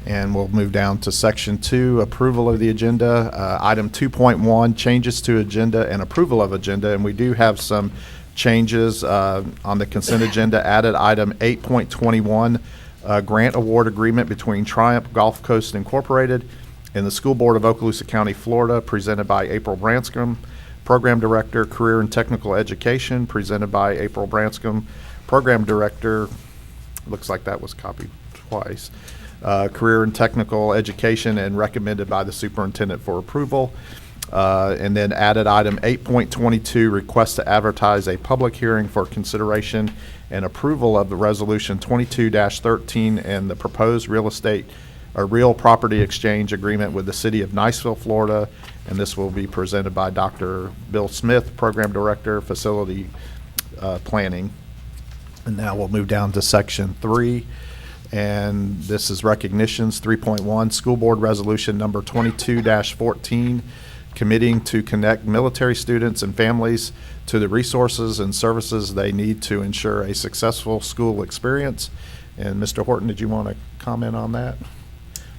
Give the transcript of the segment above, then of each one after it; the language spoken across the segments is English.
And we'll move down to Section 2, approval of the agenda. Item 2.1, changes to agenda and approval of agenda. And we do have some changes on the consent agenda. Added item 8.21, grant award agreement between Triumph Gulf Coast Incorporated and the School Board of Okaloosa County, Florida, presented by April Branscombe, Program Director, Career and Technical Education, presented by April Branscombe, Program Director, looks like that was copied twice, Career and Technical Education, and recommended by the Superintendent for approval. And then added item 8.22, request to advertise a public hearing for consideration and approval of the Resolution 22-13 and the proposed real property exchange agreement with the City of Niceville, Florida. And this will be presented by Dr. Bill Smith, Program Director, Facility Planning. And now we'll move down to Section 3. And this is recognitions. 3.1, School Board Resolution number 22-14, committing to connect military students and families to the resources and services they need to ensure a successful school experience. And Mr. Horton, did you want to comment on that?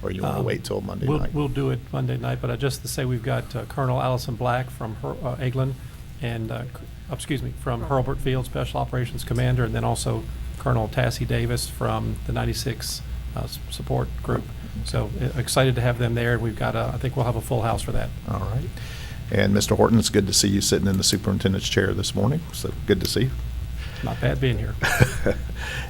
Or you want to wait till Monday night? We'll do it Monday night, but just to say we've got Colonel Allison Black from Eglin and, from Hurlburt Field, Special Operations Commander, and then also Colonel Tassie Davis from the 96 support group. So excited to have them there. We've got, I think we'll have a full house for that. All right. And Mr. Horton, it's good to see you sitting in the superintendent's chair this morning. So good to see you. Not bad being here.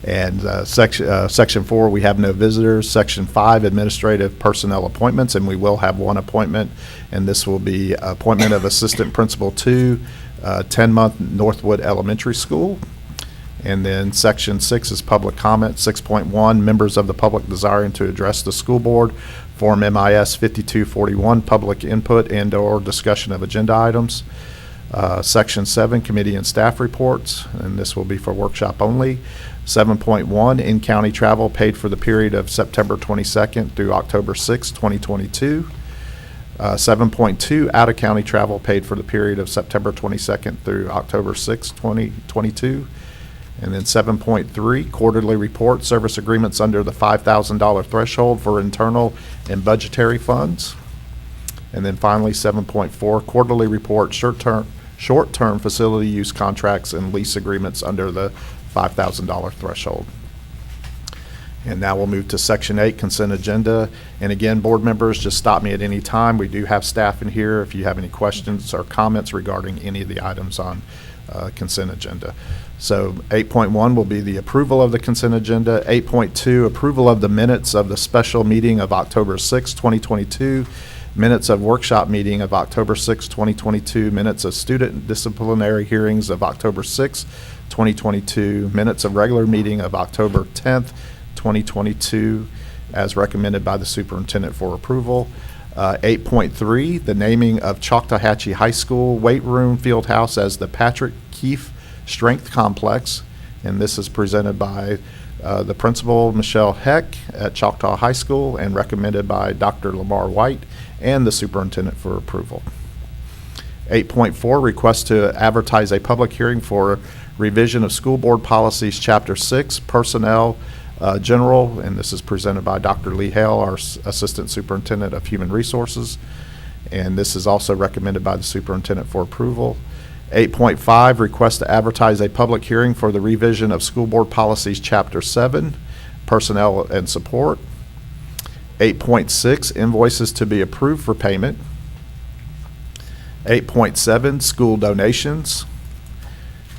And Section 4, we have no visitors. Section 5, administrative personnel appointments, and we will have one appointment, and this will be appointment of Assistant Principal 2, 10-month Northwood Elementary School. And then Section 6 is public comment. 6.1, members of the public desiring to address the school board, Form MIS 5241, public input and/or discussion of agenda items. Section 7, committee and staff reports, and this will be for workshop only. 7.1, in-county travel paid for the period of September 22nd through October 6, 2022. 7.2, out-of-county travel paid for the period of September 22nd through October 6, 2022. And then 7.3, quarterly report, service agreements under the $5,000 threshold for internal and budgetary funds. And then finally, 7.4, quarterly report, short-term facility use contracts and lease agreements under the $5,000 threshold. And now we'll move to Section 8, consent agenda. And again, board members, just stop me at any time. We do have staff in here if you have any questions or comments regarding any of the items on consent agenda. So 8.1 will be the approval of the consent agenda. 8.2, approval of the minutes of the special meeting of October 6, 2022. Minutes of workshop meeting of October 6, 2022, minutes of student disciplinary hearings of October 6, 2022, minutes of regular meeting of October 10th, 2022, as recommended by the superintendent for approval. 8.3, the naming of Choctawhatchee High School weight room field house as the Patrick Keefe Strength Complex, and this is presented by the principal, Michelle Heck, at Choctaw High School, and recommended by Dr. Lamar White and the superintendent for approval. 8.4, request to advertise a public hearing for revision of school board policies, Chapter 6, Personnel General, and this is presented by Dr. Lee Hale, our Assistant Superintendent of Human Resources, and this is also recommended by the superintendent for approval. 8.5, request to advertise a public hearing for the revision of school board policies, Chapter 7, Personnel and Support. 8.6, invoices to be approved for payment. 8.7, school donations.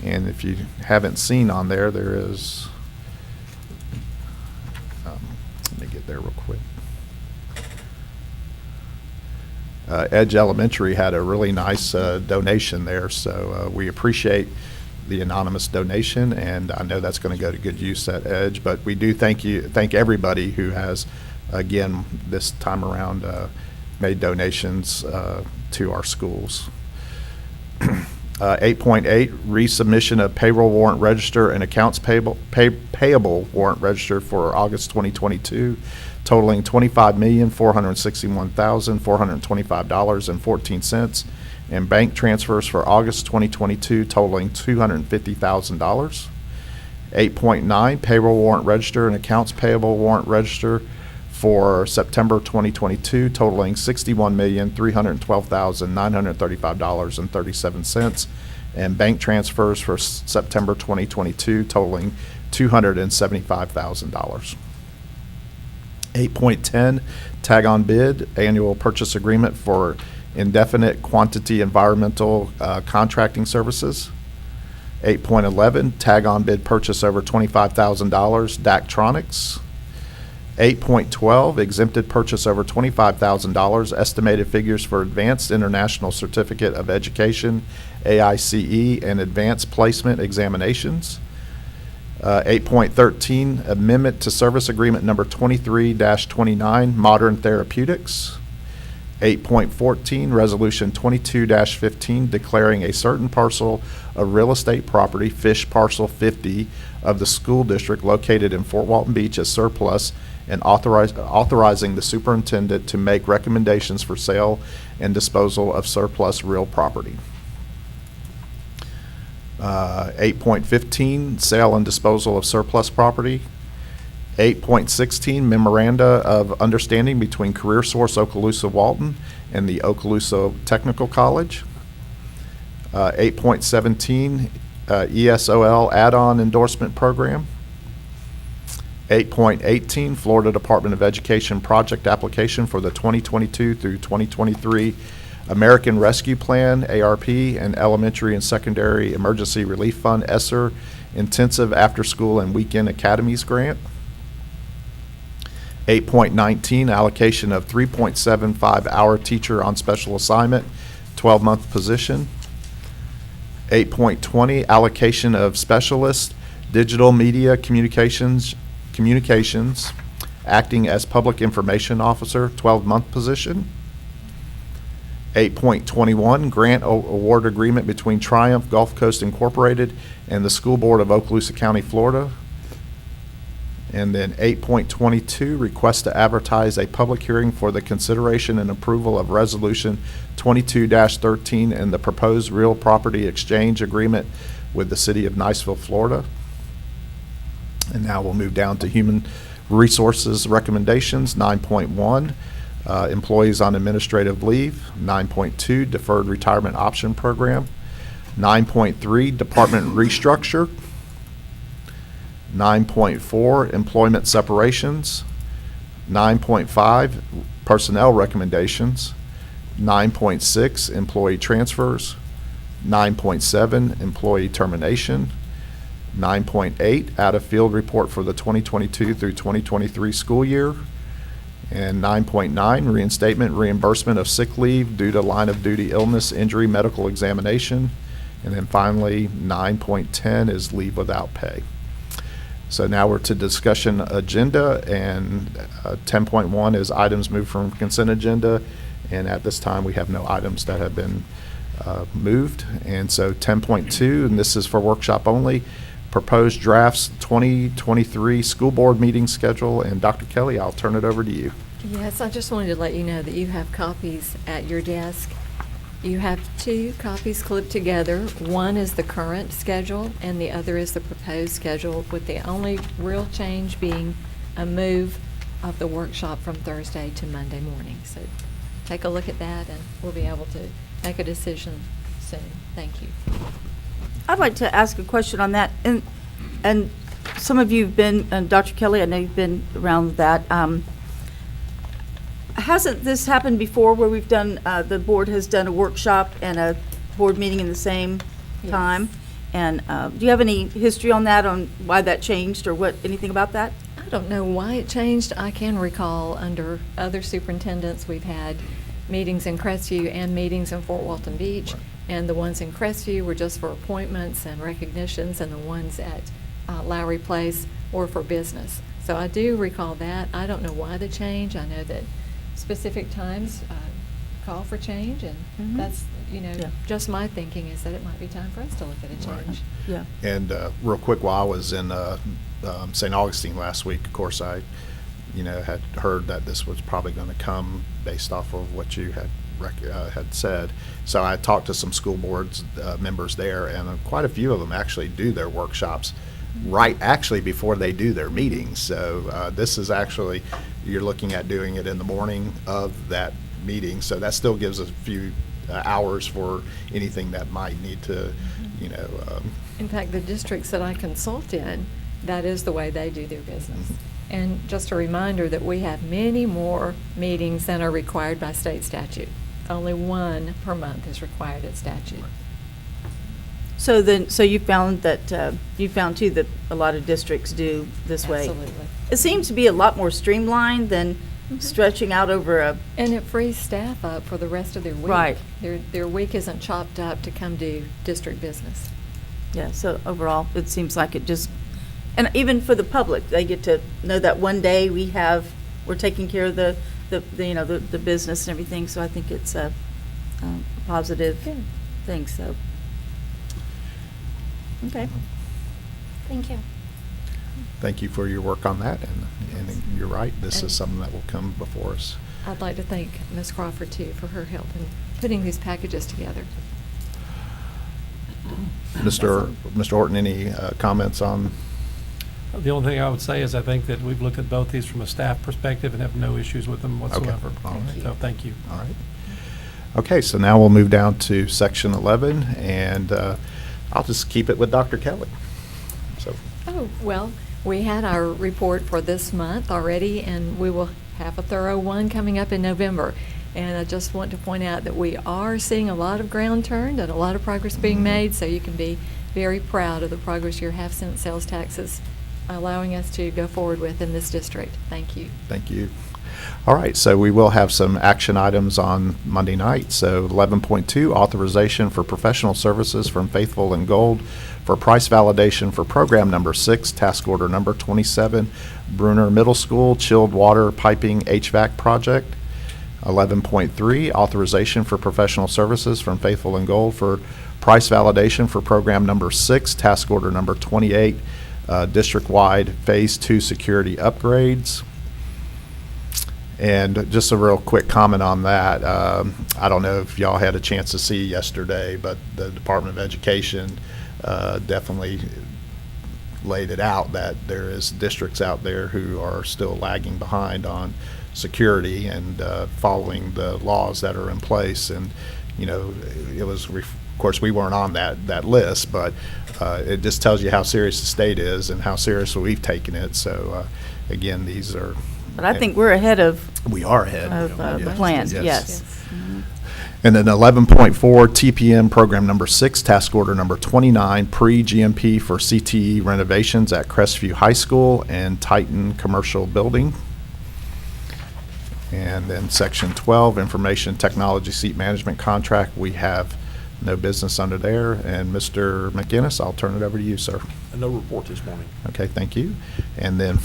And if you haven't seen on there, there is, let me get there real quick. Edge Elementary had a really nice donation there, so we appreciate the anonymous donation, and I know that's going to go to good use at Edge. But we do thank everybody who has, again, this time around, made donations to our schools. 8.8, resubmission of payroll warrant register and accounts payable warrant register for August 2022. Totaling $25,461,425.14, and bank transfers for August 2022 totaling $250,000. 8.9, payroll warrant register and accounts payable warrant register for September 2022 totaling $61,312,935.37, and bank transfers for September 2022 totaling $275,000. 8.10, tag on bid, annual purchase agreement for indefinite quantity environmental contracting services. 8.11, tag on bid purchase over $25,000, Daktronics. 8.12, exempted purchase over $25,000, estimated figures for Advanced International Certificate of Education, AICE, and Advanced Placement Examinations. 8.13, amendment to service agreement number 23-29, Modern Therapeutics. 8.14, resolution 22-15, declaring a certain parcel of real estate property, Fish Parcel 50, of the school district located in Fort Walton Beach as surplus, and authorizing the superintendent to make recommendations for sale and disposal of surplus real property. 8.15, sale and disposal of surplus property. 8.16, memoranda of understanding between CareerSource Okaloosa Walton and the Okaloosa Technical College. 8.17, ESOL add-on endorsement program. 8.18, Florida Department of Education project application for the 2022 through 2023 American Rescue Plan, ARP, and Elementary and Secondary Emergency Relief Fund, ESSER, Intensive After School and Weekend Academies Grant. 8.19, allocation of 3.75 hour teacher on special assignment, 12-month position. 8.20, allocation of specialist, digital media communications, acting as public information officer, 12-month position. 8.21, grant award agreement between Triumph Gulf Coast Incorporated and the School Board of Okaloosa County, Florida. And then 8.22, request to advertise a public hearing for the consideration and approval of Resolution 22-13 and the proposed real property exchange agreement with the City of Niceville, Florida. And now we'll move down to human resources recommendations. 9.1, employees on administrative leave. 9.2, deferred retirement option program. 9.3, department restructure. 9.4, employment separations. 9.5, personnel recommendations. 9.6, employee transfers. 9.7, employee termination. 9.8, out-of-field report for the 2022 through 2023 school year. And 9.9, reinstatement reimbursement of sick leave due to line of duty illness, injury, medical examination. And then finally, 9.10 is leave without pay. So now we're to discussion agenda, and 10.1 is items moved from consent agenda. And at this time, we have no items that have been moved. And so 10.2, and this is for workshop only, proposed drafts 2023 school board meeting schedule. And Dr. Kelly, I'll turn it over to you. Yes, I just wanted to let you know that you have copies at your desk. You have two copies clipped together. One is the current schedule, and the other is the proposed schedule, with the only real change being a move of the workshop from Thursday to Monday morning. So take a look at that, and we'll be able to make a decision soon. Thank you. I'd like to ask a question on that. And some of you have been, and Dr. Kelly, I know you've been around that. Hasn't this happened before where we've done, the board has done a workshop and a board meeting in the same time? Yes. And do you have any history on that, on why that changed, or what, anything about that? I don't know why it changed. I can recall under other superintendents, we've had meetings in Crestview and meetings in Fort Walton Beach. Right. And the ones in Crestview were just for appointments and recognitions, and the ones at Lowry Place were for business. So I do recall that. I don't know why the change. I know that specific times call for change, and Mhm. that's, Yeah. just my thinking is that it might be time for us to look at a Right. change. Yeah. And real quick, while I was in St. Augustine last week, of course, I, had heard that this was probably going to come based off of what you had said. So I talked to some school boards members there, and quite a few of them actually do their workshops right actually before they do their meetings. So this is actually, you're looking at doing it in the morning of that meeting. So that still gives us a few hours for anything that might need to, you know. In fact, the districts that I consult in, that is the way they do their business. And just a reminder that we have many more meetings than are required by state statute. Only one per month is required at statute. So you found that, you found too that a lot of districts do this way? Absolutely. It seems to be a lot more streamlined than stretching out over a, And it frees staff up for the rest of their week. Right. Their week isn't chopped up to come do district business. yeah, so overall, it seems like it just, and even for the public, they get to know that one day we're taking care of the business and everything, so I think it's a positive Good. thing, so. Okay. Thank you. Thank you for your work on that, and you're right, this is something that will come before us. I'd like to thank Ms. Crawford, too, for her help in putting these packages together. Mr. Horton, any comments on? The only thing I would say is I think that we've looked at both these from a staff perspective and have no issues with them whatsoever. All right. So thank you. All right. Okay, so now we'll move down to section 11, and I'll just keep it with Dr. Kelly. So, Oh, well, we had our report for this month already, and we will have a thorough one coming up in November. And I just want to point out that we are seeing a lot of ground turned and a lot of progress being made, so you can be very proud of the progress your half-cent sales tax is allowing us to go forward with in this district. Thank you. thank you. All right, so we will have some action items on Monday night. So 11.2, authorization for professional services from Faithful and Gold for price validation for program number 6, task order number 27, Bruner Middle School chilled water piping HVAC project. 11.3, authorization for professional services from Faithful and Gold for price validation for program number 6, task order number 28, district-wide Phase 2 security upgrades. And just a real quick comment on that. I don't know if y'all had a chance to see yesterday, but the Department of Education definitely laid it out that there is districts out there who are still lagging behind on security and following the laws that are in place. And, you know, it was, of course, we weren't on that list, but it just tells you how serious the state is and how seriously we've taken it. So, again, these are. But I think we're ahead of We are ahead. the Yes. plan, Yes. yes. And then 11.4, TPM program number 6, task order number 29, pre-GMP for CTE renovations at Crestview High School and Titan Commercial Building. And then section 12, information technology seat management contract, we have no business under there. And Mr. McInnes, I'll turn it over to you, sir. No report this morning. Okay, thank you. And then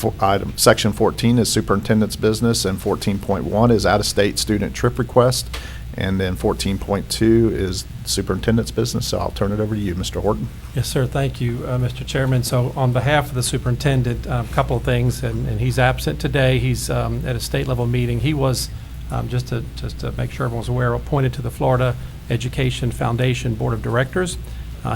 section 14 is superintendent's business, and 14.1 is out-of-state student trip request, and then 14.2 is superintendent's business. So I'll turn it over to you, Mr. Horton. Yes, sir. Thank you, Mr. Chairman. So on behalf of the superintendent, a couple of things, and he's absent today. He's at a state-level meeting. He was, just to make sure everyone's aware, appointed to the Florida Education Foundation Board of Directors.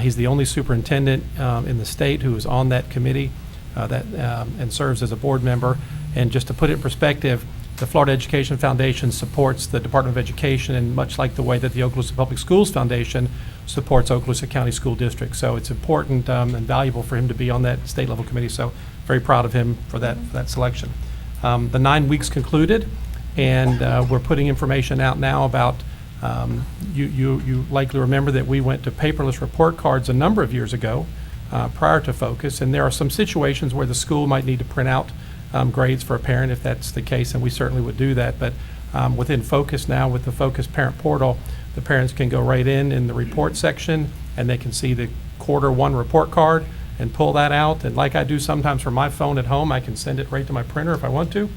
He's the only superintendent in the state who is on that committee and serves as a board member. And just to put it in perspective, the Florida Education Foundation supports the Department of Education, and much like the way that the Okaloosa Public Schools Foundation supports Okaloosa County School District. So it's important and valuable for him to be on that state-level committee. So very proud of him for that selection. The 9 weeks concluded, and we're putting information out now about you likely remember that we went to paperless report cards a number of years ago prior to Focus, and there are some situations where the school might need to print out grades for a parent if that's the case, and we certainly would do that. But within Focus now, with the Focus Parent Portal, the parents can go right in the report section, and they can see the Q1 report card and pull that out. And like I do sometimes from my phone at home, I can send it right to my printer if I want to.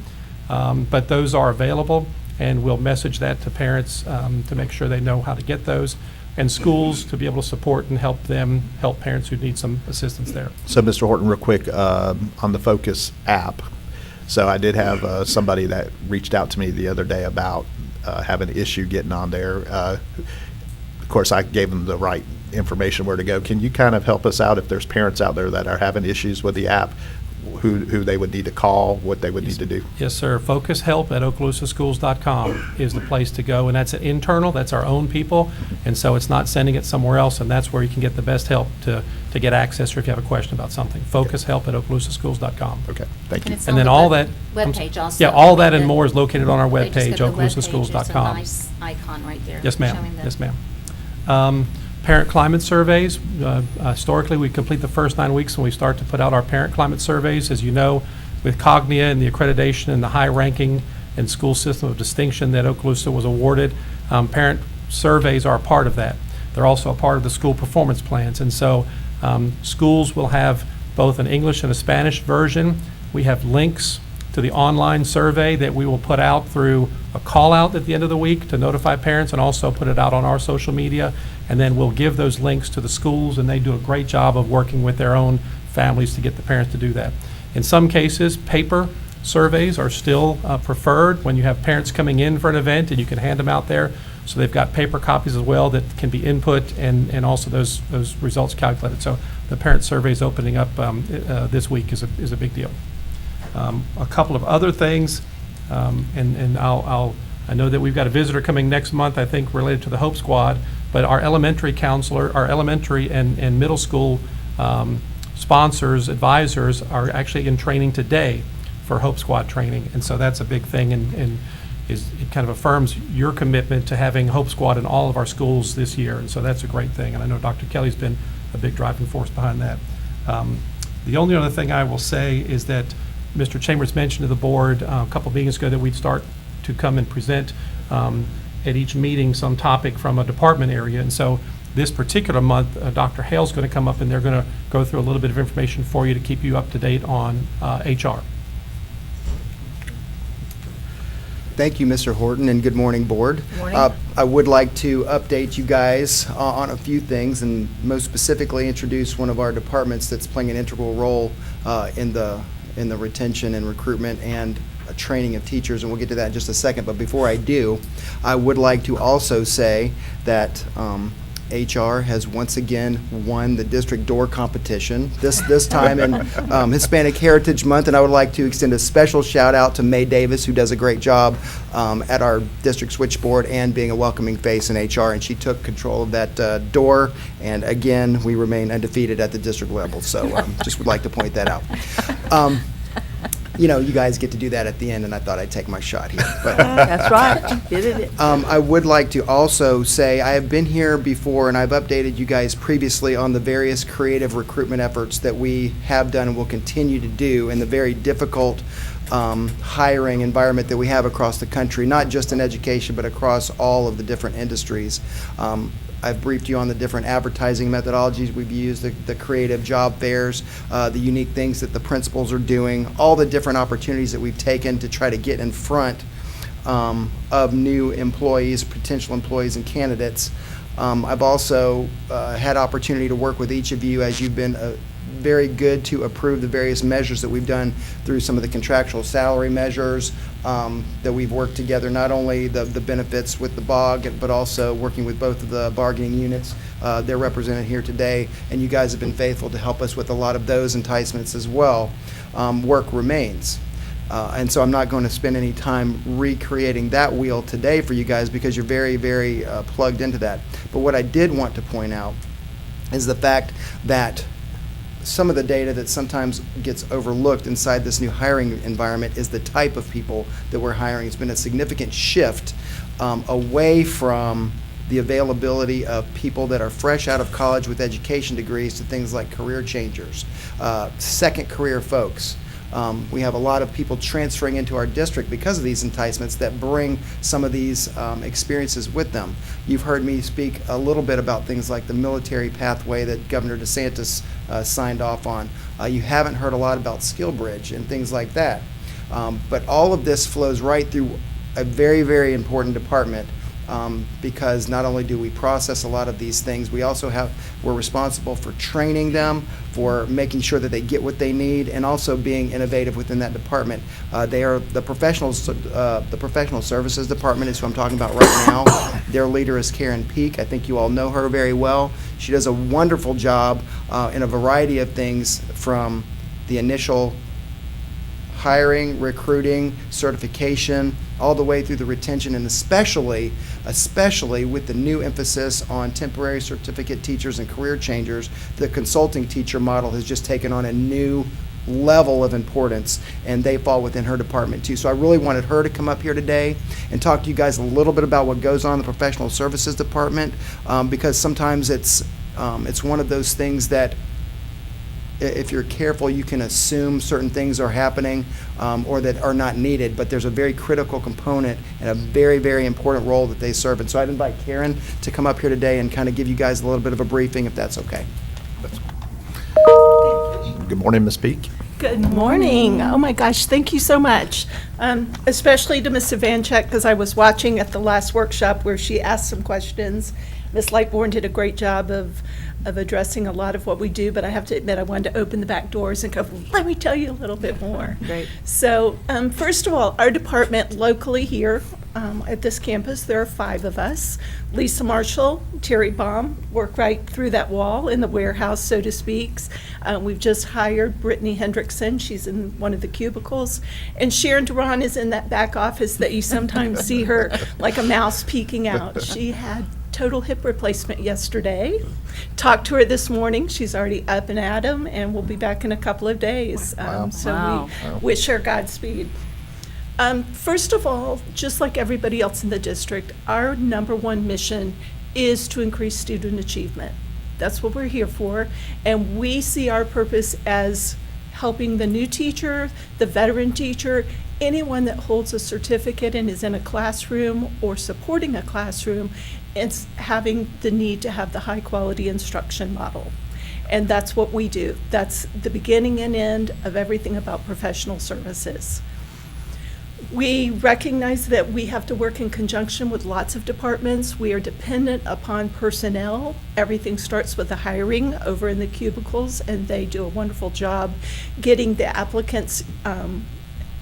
But those are available, and we'll message that to parents to make sure they know how to get those, and schools to be able to support and help parents who need some assistance there. So, Mr. Horton, real quick, on the Focus app, so I did have somebody that reached out to me the other day about having an issue getting on there. Of course, I gave them the right information where to go. Can you kind of help us out if there's parents out there that are having issues with the app, who they would need to call, what they would need to do? Yes, sir. FocusHelp@okaloosaschools.com is the place to go, and that's internal, that's our own people, and so it's not sending it somewhere else, and that's where you can get the best help to get access or if you have a question about something. FocusHelp@okaloosaschools.com. Okay, thank And you. it's And on then the all web- that. webpage also. Yeah, all that and The- more is located on our They just webpage, go to the webpage, okaloosaschools.com. There's a nice icon right there. Yes, ma'am. showing the- Yes, ma'am. Parent climate surveys, historically, we complete the first 9 weeks when we start to put out our parent climate surveys. As you know, with Cognia and the accreditation and the high ranking and school system of distinction that Okaloosa was awarded, parent surveys are a part of that. They're also a part of the school performance plans. And so schools will have both an English and a Spanish version. We have links to the online survey that we will put out through a call out at the end of the week to notify parents, and also put it out on our social media. And then we'll give those links to the schools, and they do a great job of working with their own families to get the parents to do that. In some cases, paper surveys are still preferred when you have parents coming in for an event, and you can hand them out there. So they've got paper copies as well that can be input, and also those results calculated. So the parent surveys opening up this week is a big deal. A couple of other things, and I know that we've got a visitor coming next month, I think, related to the Hope Squad, but our elementary counselor, our elementary and middle school sponsors, advisors are actually in training today for Hope Squad training. And so that's a big thing, and it kind of affirms your commitment to having Hope Squad in all of our schools this year. And so that's a great thing. And I know Dr. Kelly's been a big driving force behind that. The only other thing I will say is that Mr. Chambers mentioned to the board a couple of meetings ago that we'd start to come and present at each meeting some topic from a department area. And so this particular month, Dr. Hale's going to come up, and they're going to go through a little bit of information for you to keep you up to date on HR. Thank you, Mr. Horton, and good morning, Board. Morning. I would like to update you guys on a few things, and most specifically introduce one of our departments that's playing an integral role in the retention and recruitment and training of teachers, and we'll get to that in just a second. But before I do, I would like to also say that HR has once again won the district door competition, this time in Hispanic Heritage Month, and I would like to extend a special shout out to May Davis, who does a great job at our district switchboard and being a welcoming face in HR, and she took control of that door, and again, we remain undefeated at the district level, so just would like to point that out. You know, you guys get to do that at the end, and I thought I'd take my shot here. But That's right. Did it. I would like to also say I have been here before, and I've updated you guys previously on the various creative recruitment efforts that we have done and will continue to do in the very difficult hiring environment that we have across the country, not just in education, but across all of the different industries. I've briefed you on the different advertising methodologies we've used, the creative job fairs, the unique things that the principals are doing, all the different opportunities that we've taken to try to get in front of new employees, potential employees and candidates. I've also had opportunity to work with each of you as you've been very good to approve the various measures that we've done through some of the contractual salary measures that we've worked together, not only the benefits with the BOG, but also working with both of the bargaining units. They're represented here today, and you guys have been faithful to help us with a lot of those enticements as well. Work remains. And so I'm not going to spend any time recreating that wheel today for you guys because you're very, very plugged into that. But what I did want to point out is the fact that some of the data that sometimes gets overlooked inside this new hiring environment is the type of people that we're hiring. It's been a significant shift away from the availability of people that are fresh out of college with education degrees to things like career changers, second career folks. We have a lot of people transferring into our district because of these enticements that bring some of these experiences with them. You've heard me speak a little bit about things like the military pathway that Governor DeSantis signed off on. You haven't heard a lot about SkillBridge and things like that. But all of this flows right through a very, very important department because not only do we process a lot of these things, we're responsible for training them, for making sure that they get what they need, and also being innovative within that department. They are the professional services department is who I'm talking about right now. Their leader is Karen Peak. I think you all know her very well. She does a wonderful job in a variety of things, from the initial hiring, recruiting, certification, all the way through the retention, and especially with the new emphasis on temporary certificate teachers and career changers, the consulting teacher model has just taken on a new level of importance, and they fall within her department too. So I really wanted her to come up here today and talk to you guys a little bit about what goes on in the professional services department, because sometimes it's one of those things that if you're careful, you can assume certain things are happening or that are not needed, but there's a very critical component and a very, very important role that they serve. And so I'd invite Karen to come up here today and kind of give you guys a little bit of a briefing, if that's okay. Good morning, Ms. Peak. Good morning. Oh my gosh, thank you so much. Especially to Ms. Ivanchek, because I was watching at the last workshop where she asked some questions. Ms. Lightbourne did a great job of addressing a lot of what we do, but I have to admit I wanted to open the back doors and go, let me tell you a little bit more. Great. So first of all, our department locally here at this campus, there are 5 of us. Lisa Marshall, Terry Baum work right through that wall in the warehouse, so to speak. We've just hired Brittany Hendrickson. She's in one of the cubicles. And Sharon Duran is in that back office that you sometimes see her like a mouse peeking out. She had total hip replacement yesterday. Talked to her this morning. She's already up and at 'em and will be back in a couple of days. Wow. So Wow. we wish her Godspeed. First of all, just like everybody else in the district, our #1 mission is to increase student achievement. That's what we're here for. And we see our purpose as helping the new teacher, the veteran teacher, anyone that holds a certificate and is in a classroom or supporting a classroom, it's having the need to have the high quality instruction model. And that's what we do. That's the beginning and end of everything about professional services. We recognize that we have to work in conjunction with lots of departments. We are dependent upon personnel. Everything starts with the hiring over in the cubicles, and they do a wonderful job getting the applicants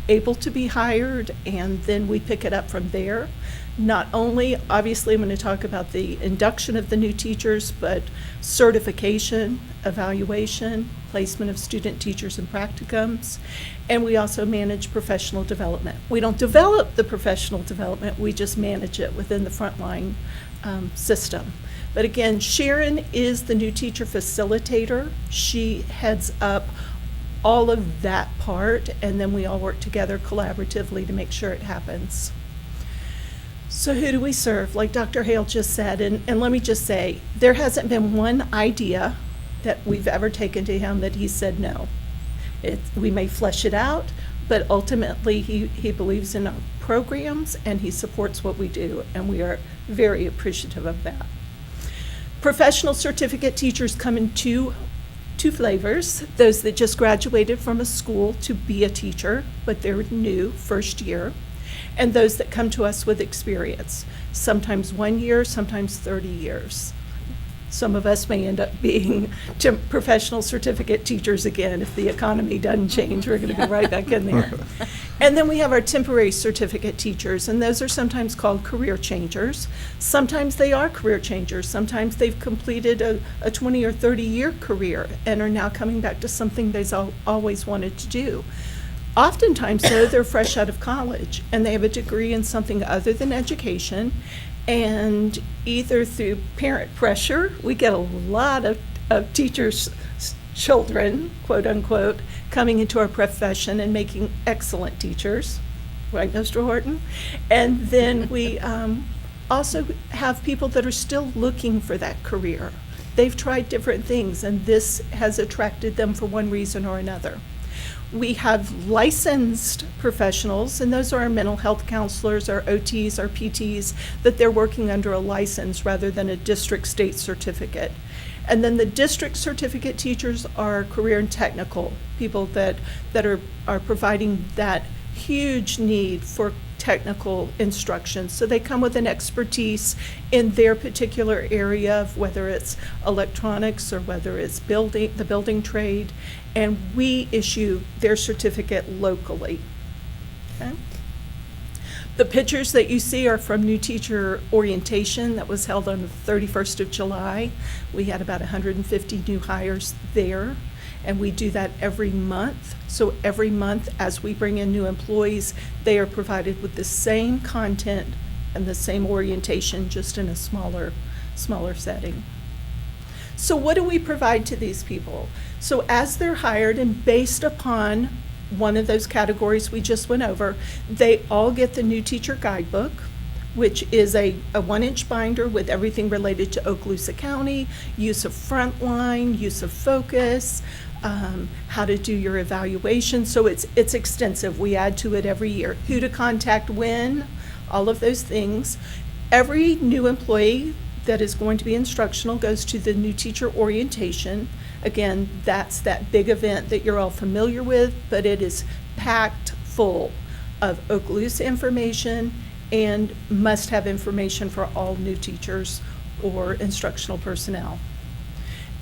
able to be hired, and then we pick it up from there. Not only, obviously, I'm going to talk about the induction of the new teachers, but certification, evaluation, placement of student teachers and practicums, and we also manage professional development. We don't develop the professional development, we just manage it within the frontline system. But again, Sharon is the new teacher facilitator. She heads up all of that part, and then we all work together collaboratively to make sure it happens. So who do we serve? Like Dr. Hale just said, and let me just say, there hasn't been one idea that we've ever taken to him that he said no. We may flesh it out, but ultimately he believes in our programs and he supports what we do, and we are very appreciative of that. Professional certificate teachers come in two flavors: those that just graduated from a school to be a teacher, but they're new, first year, and those that come to us with experience, sometimes 1 year, sometimes 30 years. Some of us may end up being professional certificate teachers again. If the economy doesn't change, we're going to be right back in there. And then we have our temporary certificate teachers, and those are sometimes called career changers. Sometimes they are career changers. Sometimes they've completed a 20 or 30-year career and are now coming back to something they've always wanted to do. Oftentimes, though, they're fresh out of college, and they have a degree in something other than education, and either through parent pressure, we get a lot of teachers' children, quote unquote, coming into our profession and making excellent teachers, right, Mr. Horton? And then we also have people that are still looking for that career. They've tried different things, and this has attracted them for one reason or another. We have licensed professionals, and those are our mental health counselors, our OTs, our PTs, that they're working under a license rather than a district state certificate. And then the district certificate teachers are career and technical, people that are providing that huge need for technical instruction. So they come with an expertise in their particular area of whether it's electronics or whether it's the building trade, and we issue their certificate locally. Okay? The pictures that you see are from new teacher orientation that was held on the 31st of July. We had about 150 new hires there, and we do that every month. So every month, as we bring in new employees, they are provided with the same content and the same orientation, just in a smaller setting. So what do we provide to these people? So as they're hired and based upon one of those categories we just went over, they all get the new teacher guidebook, which is a 1-inch binder with everything related to Okaloosa County, use of Frontline, use of Focus, how to do your evaluation. So it's extensive. We add to it every year. Who to contact when, all of those things. Every new employee that is going to be instructional goes to the new teacher orientation. Again, that's that big event that you're all familiar with, but it is packed full of Okaloosa information and must-have information for all new teachers or instructional personnel.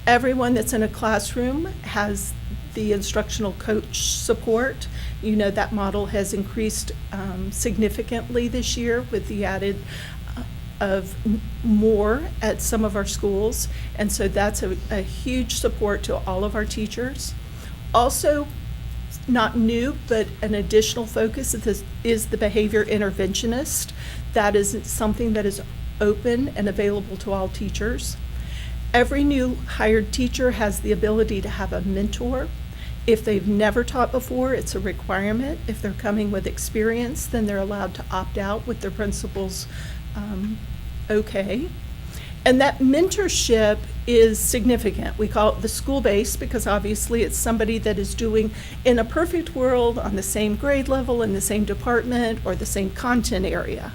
Everyone that's in a classroom has the instructional coach support. You know that model has increased significantly this year with the added of more at some of our schools, and so that's a huge support to all of our teachers. Also, not new, but an additional focus is the behavior interventionist. That is something that is open and available to all teachers. Every new hired teacher has the ability to have a mentor. If they've never taught before, it's a requirement. If they're coming with experience, then they're allowed to opt out with their principal's okay. And that mentorship is significant. We call it the school base because obviously it's somebody that is doing, in a perfect world, on the same grade level, in the same department, or the same content area.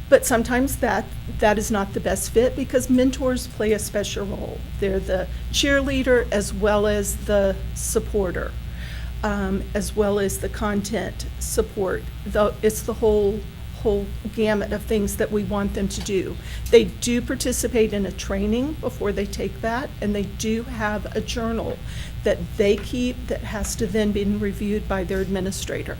But sometimes that is not the best fit because mentors play a special role. They're the cheerleader as well as the supporter, as well as the content support. It's the whole gamut of things that we want them to do. They do participate in a training before they take that, and they do have a journal that they keep that has to then be reviewed by their administrator.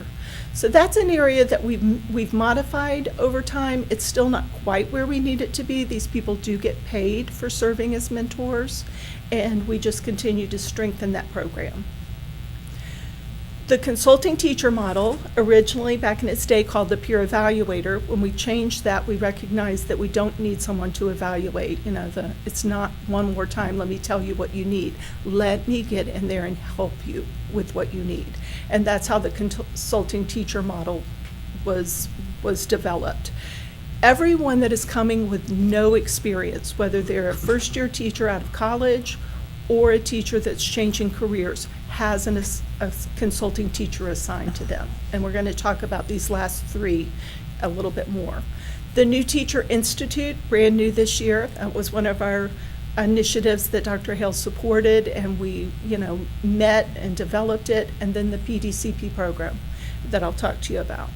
So that's an area that we've modified over time. It's still not quite where we need it to be. These people do get paid for serving as mentors, and we just continue to strengthen that program. The consulting teacher model, originally back in its day called the peer evaluator, when we changed that, we recognized that we don't need someone to evaluate. It's not one more time, let me tell you what you need. Let me get in there and help you with what you need. And that's how the consulting teacher model was developed. Everyone that is coming with no experience, whether they're a first-year teacher out of college or a teacher that's changing careers, has a consulting teacher assigned to them. And we're going to talk about these last three a little bit more. The New Teacher Institute, brand new this year, was one of our initiatives that Dr. Hale supported, and we met and developed it, and then the PDCP program that I'll talk to you about.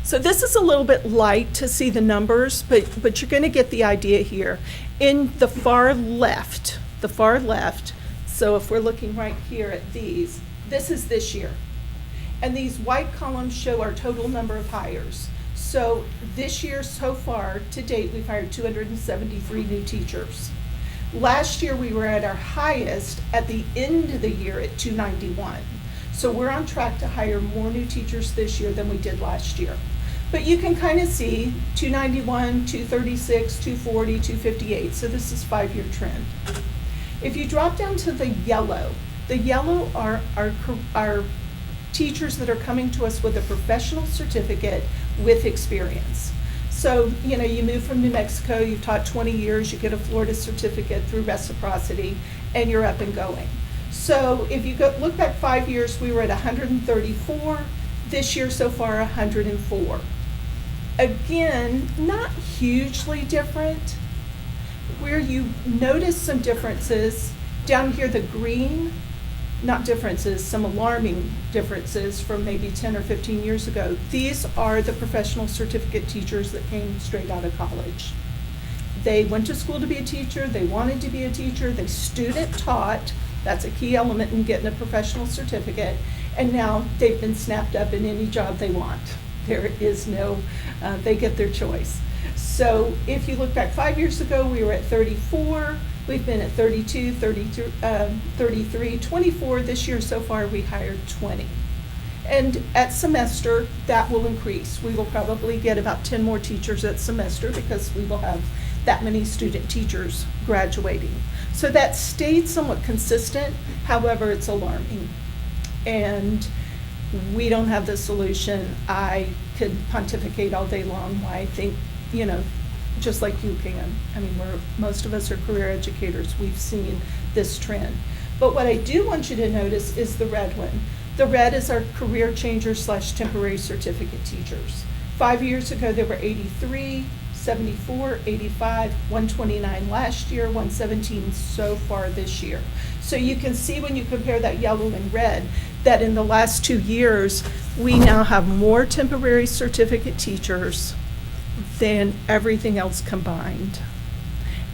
So this is a little bit light to see the numbers, but you're going to get the idea here. In the far left, so if we're looking right here at these, this is this year. And these white columns show our total number of hires. So this year so far, to date, we've hired 273 new teachers. Last year, we were at our highest at the end of the year at 291. So we're on track to hire more new teachers this year than we did last year. But you can kind of see 291, 236, 240, 258. So this is 5-year trend. If you drop down to the yellow are our teachers that are coming to us with a professional certificate with experience. So, you move from New Mexico, you've taught 20 years, you get a Florida certificate through reciprocity, and you're up and going. So if you look back 5 years, we were at 134. This year so far, 104. Again, not hugely different. Where you notice some differences, down here the green, not differences, some alarming differences from maybe 10 or 15 years ago. These are the professional certificate teachers that came straight out of college. They went to school to be a teacher, they wanted to be a teacher, they student taught, that's a key element in getting a professional certificate, and now they've been snapped up in any job they want. There is no, they get their choice. So if you look back 5 years ago, we were at 34. We've been at 32, 33, 24. This year so far, we hired 20. And at semester, that will increase. We will probably get about 10 more teachers at semester because we will have that many student teachers graduating. So that stayed somewhat consistent. However, it's alarming. And we don't have the solution. I could pontificate all day long why I think, just like you can. I mean, most of us are career educators. We've seen this trend. But what I do want you to notice is the red one. The red is our career changers / temporary certificate teachers. 5 years ago, there were 83, 74, 85, 129 last year, 117 so far this year. So you can see when you compare that yellow and red, that in the last 2 years, we now have more temporary certificate teachers than everything else combined.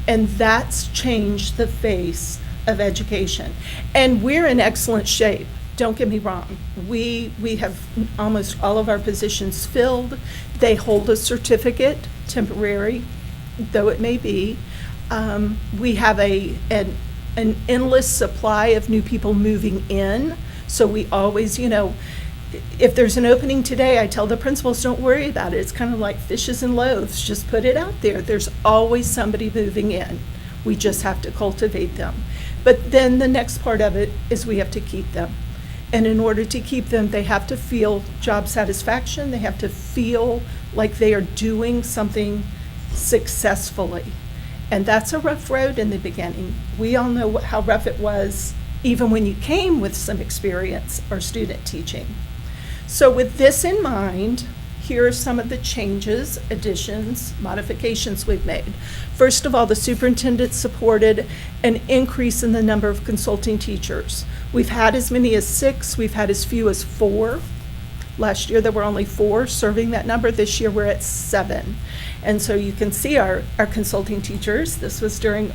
And that's changed the face of education. And we're in excellent shape. Don't get me wrong. We have almost all of our positions filled. They hold a certificate, temporary, though it may be. We have an endless supply of new people moving in. So we always, if there's an opening today, I tell the principals, don't worry about it. It's kind of like fishes and loaves. Just put it out there. There's always somebody moving in. We just have to cultivate them. But then the next part of it is we have to keep them. And in order to keep them, they have to feel job satisfaction. They have to feel like they are doing something successfully. And that's a rough road in the beginning. We all know how rough it was even when you came with some experience or student teaching. So with this in mind, here are some of the changes, additions, modifications we've made. First of all, the superintendent supported an increase in the number of consulting teachers. We've had as many as 6, we've had as few as 4. Last year there were only 4 serving that number. This year we're at 7. And so you can see our consulting teachers. This was during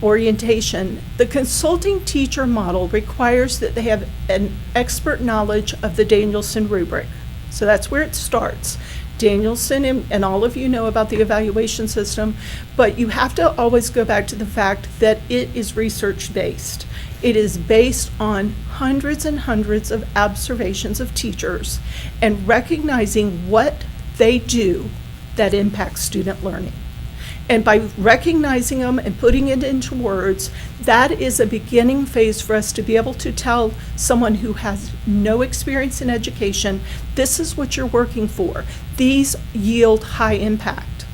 orientation. The consulting teacher model requires that they have an expert knowledge of the Danielson rubric. So that's where it starts. Danielson, and all of you know about the evaluation system, but you have to always go back to the fact that it is research-based. It is based on hundreds and hundreds of observations of teachers and recognizing what they do that impacts student learning. And by recognizing them and putting it into words, that is a beginning phase for us to be able to tell someone who has no experience in education, this is what you're working for. These yield high impact.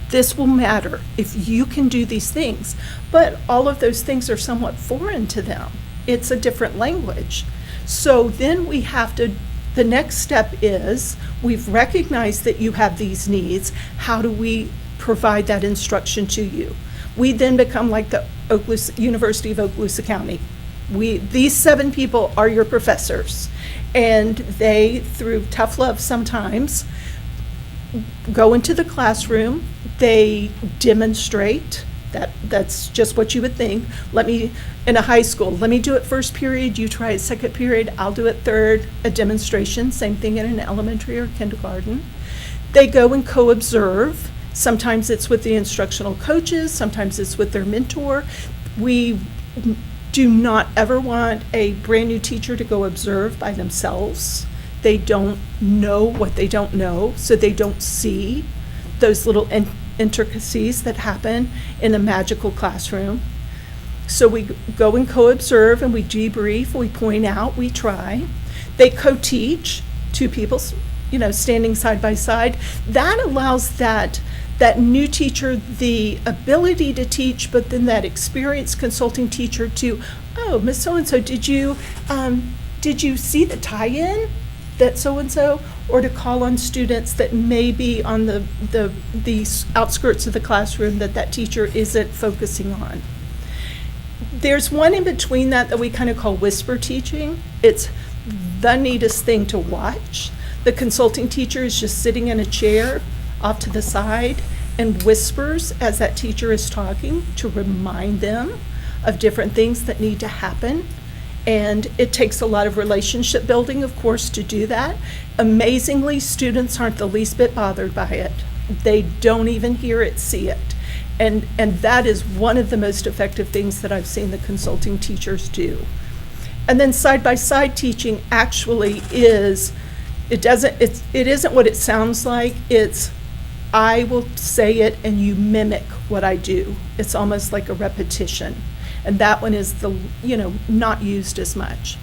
This will matter if you can do these things. But all of those things are somewhat foreign to them. It's a different language. So then we have to, the next step is, we've recognized that you have these needs. How do we provide that instruction to you? We then become like the University of Okaloosa County. These 7 people are your professors, and they, through tough love sometimes, go into the classroom, they demonstrate. That's just what you would think. In a high school, let me do it first period, you try it second period, I'll do it third, a demonstration, same thing in an elementary or kindergarten. They go and co-observe. Sometimes it's with the instructional coaches, sometimes it's with their mentor. We do not ever want a brand new teacher to go observe by themselves. They don't know what they don't know, so they don't see those little intricacies that happen in a magical classroom. So we go and co-observe and we debrief, we point out, we try. They co-teach, 2 people, standing side by side. That allows that new teacher the ability to teach, but then that experienced consulting teacher to, oh, Miss So-and-so, did you see the tie-in that so-and-so? Or to call on students that may be on the outskirts of the classroom that teacher isn't focusing on. There's one in between that we kind of call whisper teaching. It's the neatest thing to watch. The consulting teacher is just sitting in a chair off to the side and whispers as that teacher is talking to remind them of different things that need to happen And it takes a lot of relationship building, of course, to do that. Amazingly, students aren't the least bit bothered by it. They don't even hear it, see it. And that is one of the most effective things that I've seen the consulting teachers do. And then side-by-side teaching actually is, it isn't what it sounds like. It's, I will say it and you mimic what I do. It's almost like a repetition. And that one is not used as much.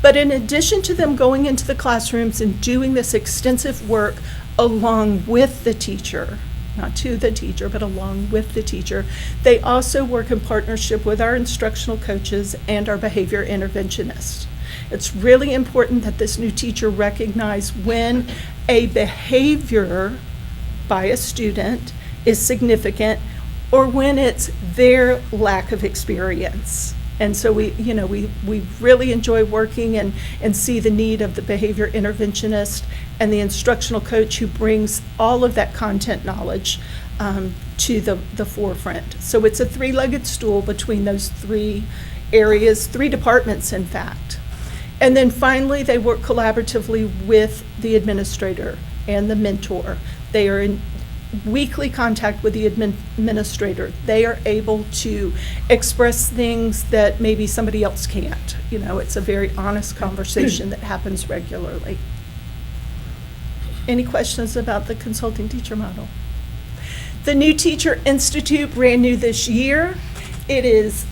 But in addition to them going into the classrooms and doing this extensive work along with the teacher, not to the teacher, but along with the teacher, they also work in partnership with our instructional coaches and our behavior interventionists. It's really important that this new teacher recognize when a behavior by a student is significant or when it's their lack of experience. And so we really enjoy working and see the need of the behavior interventionist and the instructional coach who brings all of that content knowledge to the forefront. So it's a three-legged stool between those three areas, three departments, in fact. And then finally, they work collaboratively with the administrator and the mentor. They are in weekly contact with the administrator. They are able to express things that maybe somebody else can't. It's a very honest conversation that happens regularly. Any questions about the consulting teacher model? The New Teacher Institute, brand new this year. It is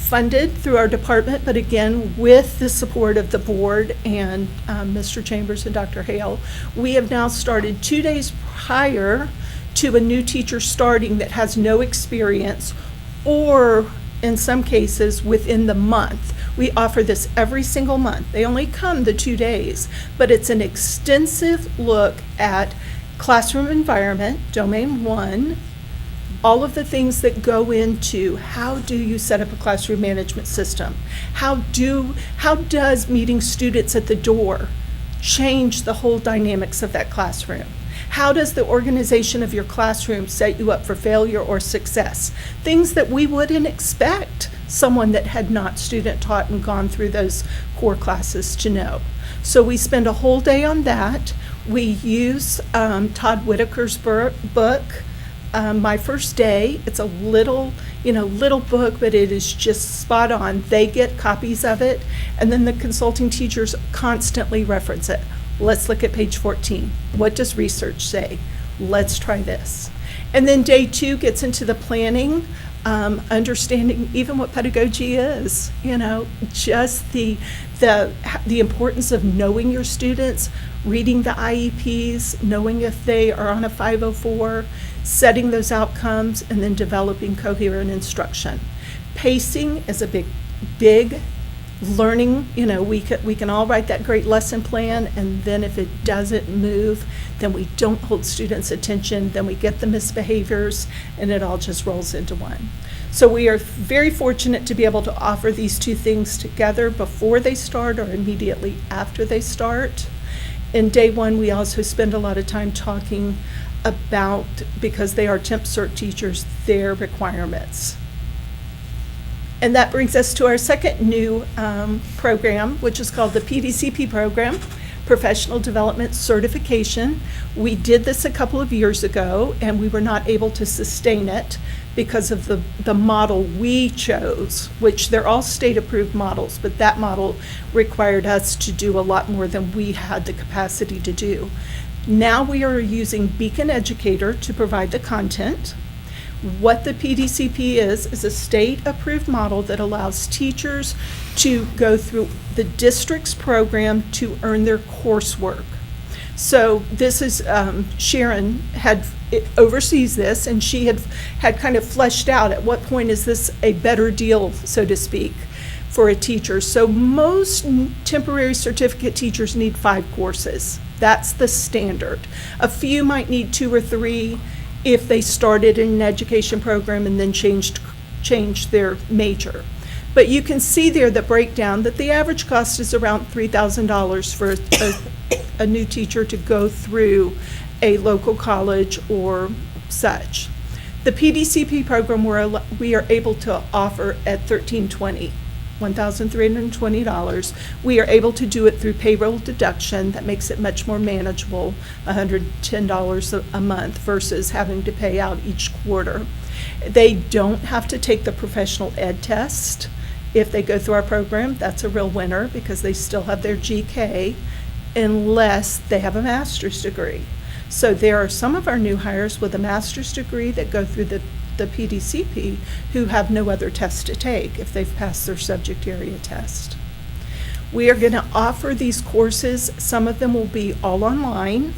funded through our department, but again, with the support of the board and Mr. Chambers and Dr. Hale, we have now started 2 days prior to a new teacher starting that has no experience, or in some cases within the month. We offer this every single month. They only come the 2 days, but it's an extensive look at classroom environment, domain 1, all of the things that go into how do you set up a classroom management system? How does meeting students at the door change the whole dynamics of that classroom? How does the organization of your classroom set you up for failure or success? Things that we wouldn't expect someone that had not student taught and gone through those core classes to know. So we spend a whole day on that. We use Todd Whitaker's book, My First Day. It's a little book, but it is just spot on. They get copies of it, and then the consulting teachers constantly reference it. Let's look at page 14. What does research say? Let's try this. And then day 2 gets into the planning, understanding even what pedagogy is, just the importance of knowing your students, reading the IEPs, knowing if they are on a 504, setting those outcomes, and then developing coherent instruction. Pacing is a big learning. We can all write that great lesson plan, and then if it doesn't move, then we don't hold students' attention, then we get the misbehaviors, and it all just rolls into one. So we are very fortunate to be able to offer these two things together before they start or immediately after they start. In day 1, we also spend a lot of time talking about, because they are temp cert teachers, their requirements. And that brings us to our second new program, which is called the PDCP program, Professional Development Certification. We did this a couple of years ago, and we were not able to sustain it because of the model we chose, which they're all state-approved models, but that model required us to do a lot more than we had the capacity to do. Now we are using Beacon Educator to provide the content. What the PDCP is a state-approved model that allows teachers to go through the district's program to earn their coursework. So this is, Sharon oversees this, and she had kind of fleshed out at what point is this a better deal, so to speak, for a teacher. So most temporary certificate teachers need 5 courses. That's the standard. A few might need 2 or 3 if they started in an education program and then changed their major. But you can see there the breakdown that the average cost is around $3,000 for a new teacher to go through a local college or such. The PDCP program we are able to offer at $1,320. $1,320. We are able to do it through payroll deduction. That makes it much more manageable, $110 a month versus having to pay out each quarter. They don't have to take the professional ed test. If they go through our program, that's a real winner because they still have their GK unless they have a master's degree. So there are some of our new hires with a master's degree that go through the PDCP who have no other test to take if they've passed their subject area test. We are going to offer these courses. Some of them will be all online,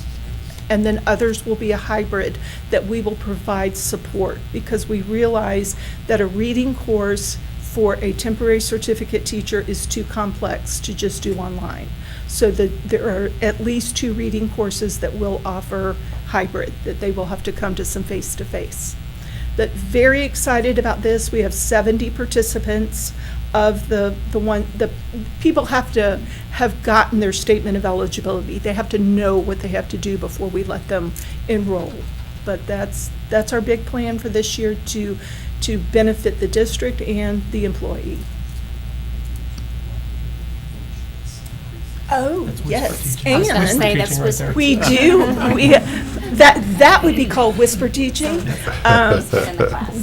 and then others will be a hybrid that we will provide support because we realize that a reading course for a temporary certificate teacher is too complex to just do online. So there are at least 2 reading courses that will offer hybrid, that they will have to come to some face-to-face. But very excited about this. We have 70 participants of the people have to have gotten their statement of eligibility. They have to know what they have to do before we let them enroll. But that's our big plan for this year to benefit the district and the employee. Oh, That's whisper yes, teaching. I was gonna and say, that's whisper we teaching. do, that would be called whisper teaching. In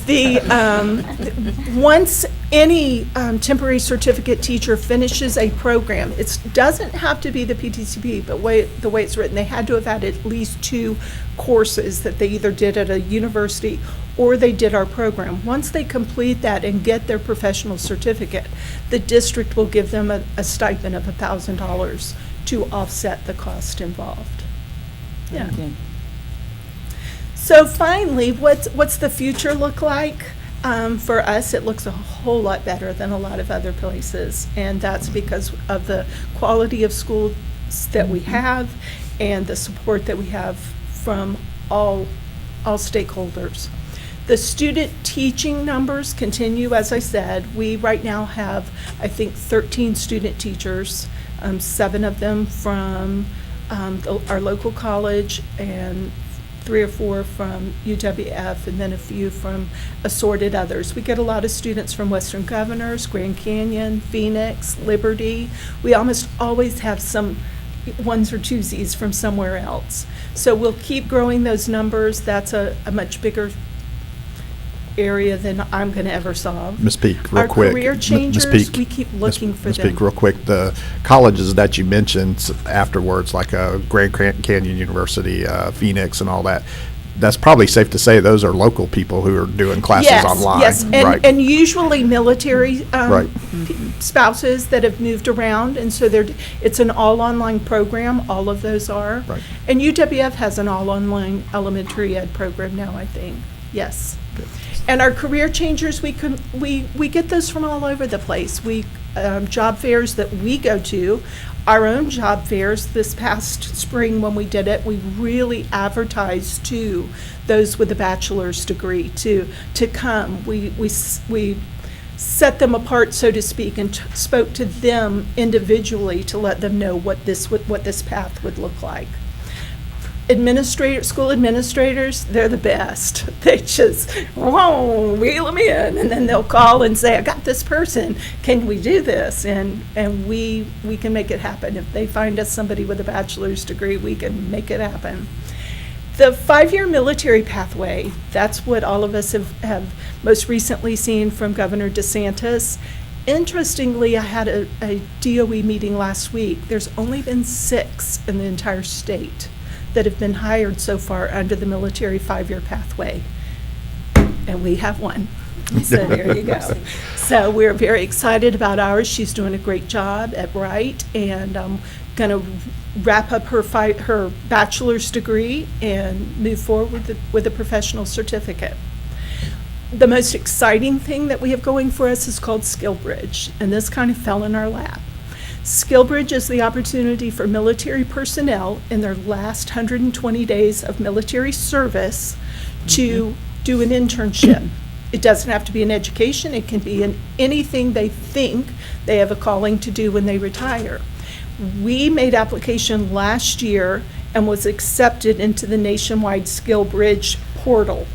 the class. Once any temporary certificate teacher finishes a program, it doesn't have to be the PTCP, but the way it's written, they had to have had at least 2 courses that they either did at a university or they did our program. Once they complete that and get their professional certificate, the district will give them a stipend of $1,000 to offset the cost involved. Yeah. Okay. So finally, what's the future look like? For us, it looks a whole lot better than a lot of other places, and that's because of the quality of schools that we have and the support that we have from all stakeholders. The student teaching numbers continue, as I said. We right now have, I think, 13 student teachers, 7 of them from our local college and 3 or 4 from UWF, and then a few from assorted others. We get a lot of students from Western Governors, Grand Canyon, Phoenix, Liberty. We almost always have some ones or twosies from somewhere else. So we'll keep growing those numbers. That's a much bigger area than I'm going to ever solve. Ms. Peak, real quick. Our career Ms. changers, Peak, we keep looking for Ms. them. Peak, real quick, the colleges that you mentioned afterwards, like Grand Canyon University, Phoenix and all that, that's probably safe to say those are local people who are doing classes online. Yes, Right. and usually military Right. spouses that have moved around, and so it's an all-online program, all of those are. Right. And UWF has an all-online elementary ed program now, I think, yes. And our career changers, we get those from all over the place. Job fairs that we go to, our own job fairs this past spring when we did it, we really advertised to those with a bachelor's degree to come. We set them apart, so to speak, and spoke to them individually to let them know what this path would look like. School administrators, they're the best. They just, reel them in, and then they'll call and say, I got this person, can we do this? And we can make it happen. If they find us somebody with a bachelor's degree, we can make it happen. The 5-year military pathway, that's what all of us have most recently seen from Governor DeSantis. Interestingly, I had a DOE meeting last week. There's only been 6 in the entire state that have been hired so far under the military 5-year pathway. And we have one. So there you go. So we're very excited about ours. She's doing a great job at Wright, and going to wrap up her bachelor's degree and move forward with a professional certificate. The most exciting thing that we have going for us is called SkillBridge, and this kind of fell in our lap. SkillBridge is the opportunity for military personnel in their last 120 days of military service to do an internship. It doesn't have to be in education. It can be in anything they think they have a calling to do when they retire. We made application last year and was accepted into the nationwide SkillBridge portal.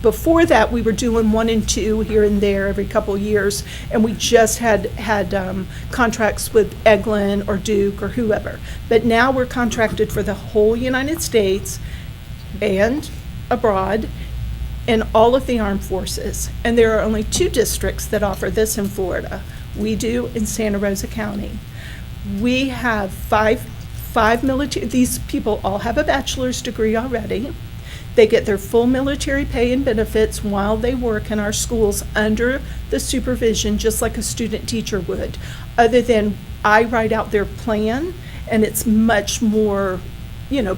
Before that, we were doing 1 and 2 here and there every couple of years, and we just had contracts with Eglin or Duke or whoever. But now we're contracted for the whole United States and abroad, and all of the armed forces. And there are only 2 districts that offer this in Florida. We do in Santa Rosa County. We have five military, these people all have a bachelor's degree already. They get their full military pay and benefits while they work in our schools under the supervision, just like a student teacher would, other than I write out their plan, and it's much more,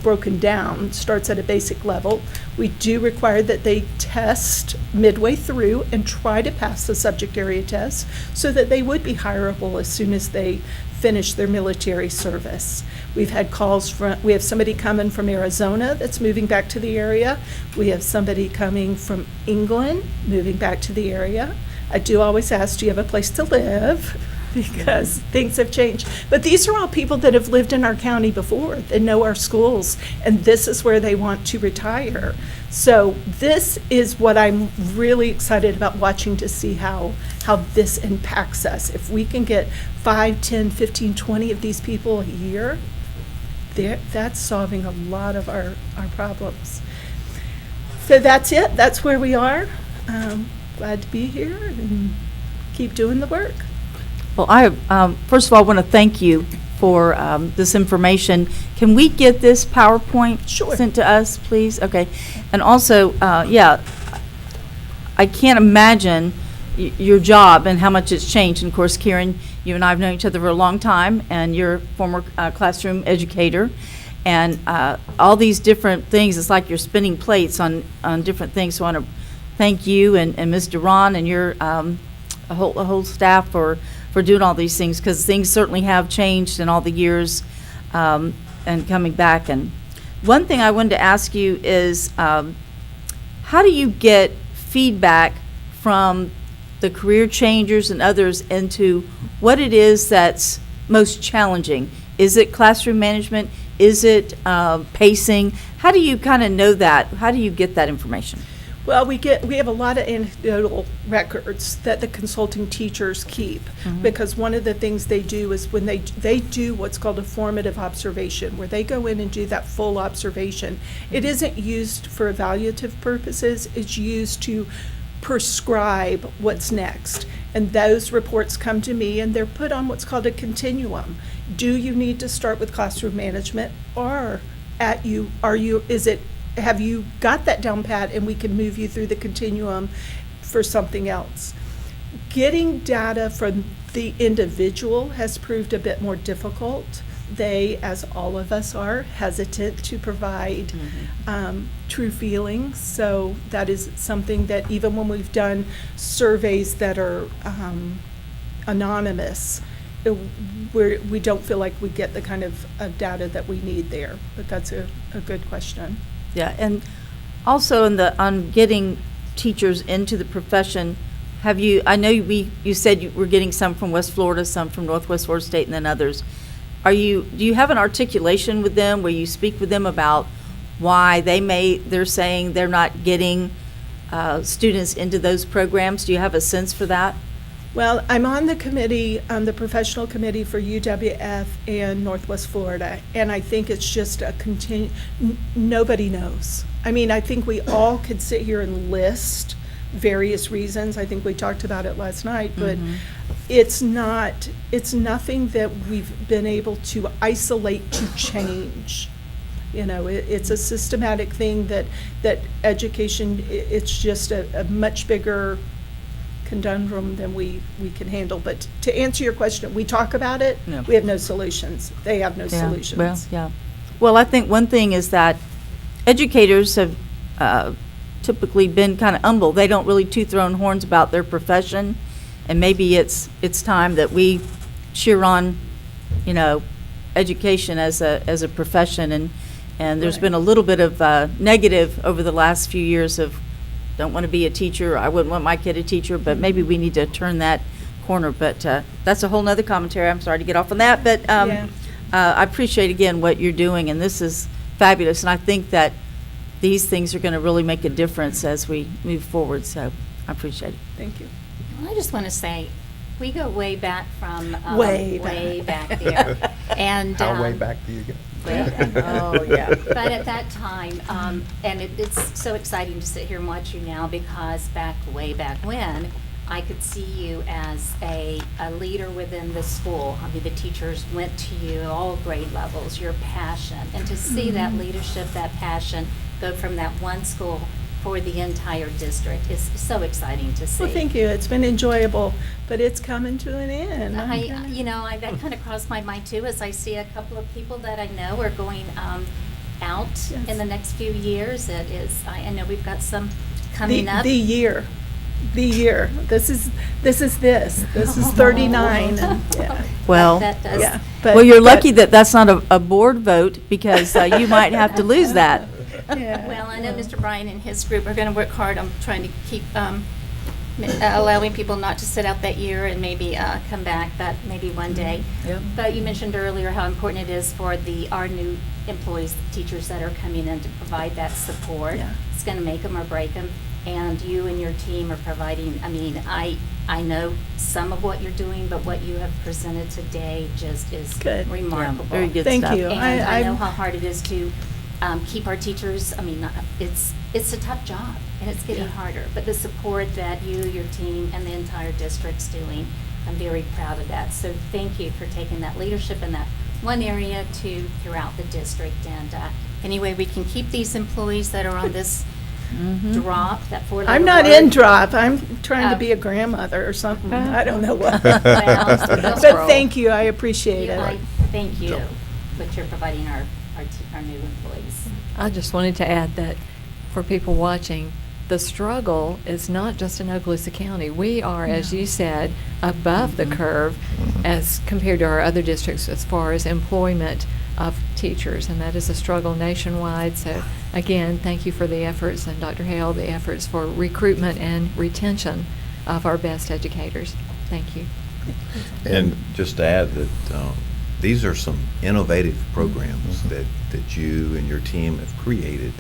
broken down, starts at a basic level. We do require that they test midway through and try to pass the subject area test so that they would be hireable as soon as they finish their military service. We've had calls we have somebody coming from Arizona that's moving back to the area. We have somebody coming from England moving back to the area. I do always ask, do you have a place to live? Because things have changed. But these are all people that have lived in our county before, that know our schools, and this is where they want to retire. So this is what I'm really excited about watching, to see how this impacts us. If we can get 5, 10, 15, 20 of these people a year, that's solving a lot of our problems. So that's it. That's where we are. Glad to be here and keep doing the work. Well, first of all, I want to thank you for this information. Can we get this PowerPoint Sure. sent to us, please? Okay. And also, I can't imagine your job and how much it's changed. And of course, Karen, you and I have known each other for a long time, and you're a former classroom educator. And all these different things, it's like you're spinning plates on different things. So I want to thank you and Ms. Duran and your a whole staff for doing all these things, because things certainly have changed in all the years and coming back. And one thing I wanted to ask you is, how do you get feedback from the career changers and others into what it is that's most challenging? Is it classroom management? Is it pacing? How do you kind of know that? How do you get that information? Well, we have a lot of anecdotal records that the consulting teachers keep, because one of the things they do is when they do what's called a formative observation, where they go in and do that full observation. It isn't used for evaluative purposes. It's used to prescribe what's next. And those reports come to me, and they're put on what's called a continuum. Do you need to start with classroom management, or have you got that down pat and we can move you through the continuum for something else? Getting data from the individual has proved a bit more difficult. They, as all of us are, hesitant to provide true feelings. So that is something that even when we've done surveys that are anonymous, we don't feel like we get the kind of data that we need there. But that's a good question. Yeah, and also on getting teachers into the profession, I know you said you were getting some from West Florida, some from Northwest Florida State, and then others. Do you have an articulation with them where you speak with them about why they're saying they're not getting students into those programs? Do you have a sense for that? Well, I'm on the committee, the professional committee for UWF and Northwest Florida, and I think it's just nobody knows. I mean, I think we all could sit here and list various reasons. I think we talked about it last night, but it's nothing that we've been able to isolate to change. It's a systematic thing that education, it's just a much bigger conundrum than we can handle. But to answer your question, we talk about it. Yeah. We have no solutions. They have no solutions. Well, yeah. Well, I think one thing is that educators have typically been kind of humble. They don't really toot their own horns about their profession, and maybe it's time that we cheer on, education as a profession. And there's been a little bit of negative over the last few years of, don't want to be a teacher, I wouldn't want my kid a teacher, but maybe we need to turn that corner. But that's a whole nother commentary. I'm sorry to get off on that, but I appreciate, again, what you're doing, and this is fabulous. And I think that these things are going to really make a difference as we move forward, so I appreciate it. Thank you. Well, I just want to say, we go way back from. Way back there. And. How way back do you go? Way back. Oh, yeah. But at that time, and it's so exciting to sit here and watch you now, because way back when, I could see you as a leader within the school. I mean, the teachers went to you at all grade levels, your passion. And to see that leadership, that passion, go from that one school for the entire district is so exciting to see. Well, thank you. It's been enjoyable, but it's coming to an end. That kind of crossed my mind too, as I see a couple of people that I know are going out Yes. in the next few years. I know we've got some coming up. The year. This is 39. And, yeah. Well, That does. Yeah. Well, you're lucky that that's not a board vote, because you might have to lose that. Yeah. Well, I know Mr. Bryan and his group are going to work hard on trying to keep allowing people not to sit out that year and maybe come back, but maybe one day. Yep. But you mentioned earlier how important it is for our new employees, the teachers that are coming in, to provide that support. Yeah. It's going to make them or break them. And you and your team are providing, I know some of what you're doing, but what you have presented today just is Good. remarkable. Very good Thank stuff. you. And I know I'm- how hard it is to keep our teachers, it's a tough job, and it's getting harder. But the support that you, your team, and the entire district's doing, I'm very proud of that. So thank you for taking that leadership in that one area to throughout the district. And any way we can keep these employees that are on this drop, that four-letter I'm not word. in drop. I'm trying to Oh. be a grandmother or something. I don't know what. Well, But thank you. I appreciate I it. thank you, what you're providing our new employees. I just wanted to add that for people watching, the struggle is not just in Okaloosa County. We are, as you said, above the curve as compared to our other districts as far as employment of teachers, and that is a struggle nationwide. So again, thank you for the efforts, and Dr. Hale, the efforts for recruitment and retention of our best educators. Thank you. And just to add that these are some innovative programs that you and your team have created,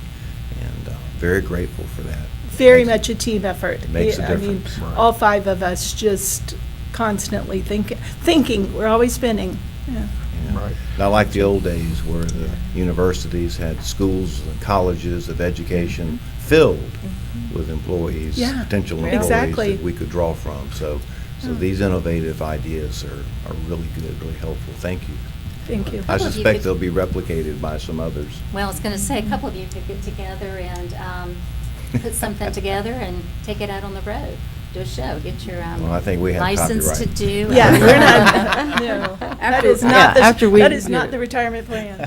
and very grateful for that. Very much a team effort. It makes a I mean, difference. Right. all five of us just constantly thinking. We're always spinning. Yeah. Yeah. Right. Not like the old days where the universities had schools and colleges of education filled with employees, Yeah, potential employees exactly. that we could draw from. So these innovative ideas are really good, really helpful. Thank you. Thank you. I Couple of you suspect could- they'll be replicated by some others. Well, I was going to say, a couple of you could get together and put something together and take it out on the road, do a show, get your Well, I think we have license to copyright. do. Yeah, we're not. No, that is not. That is not the retirement plan.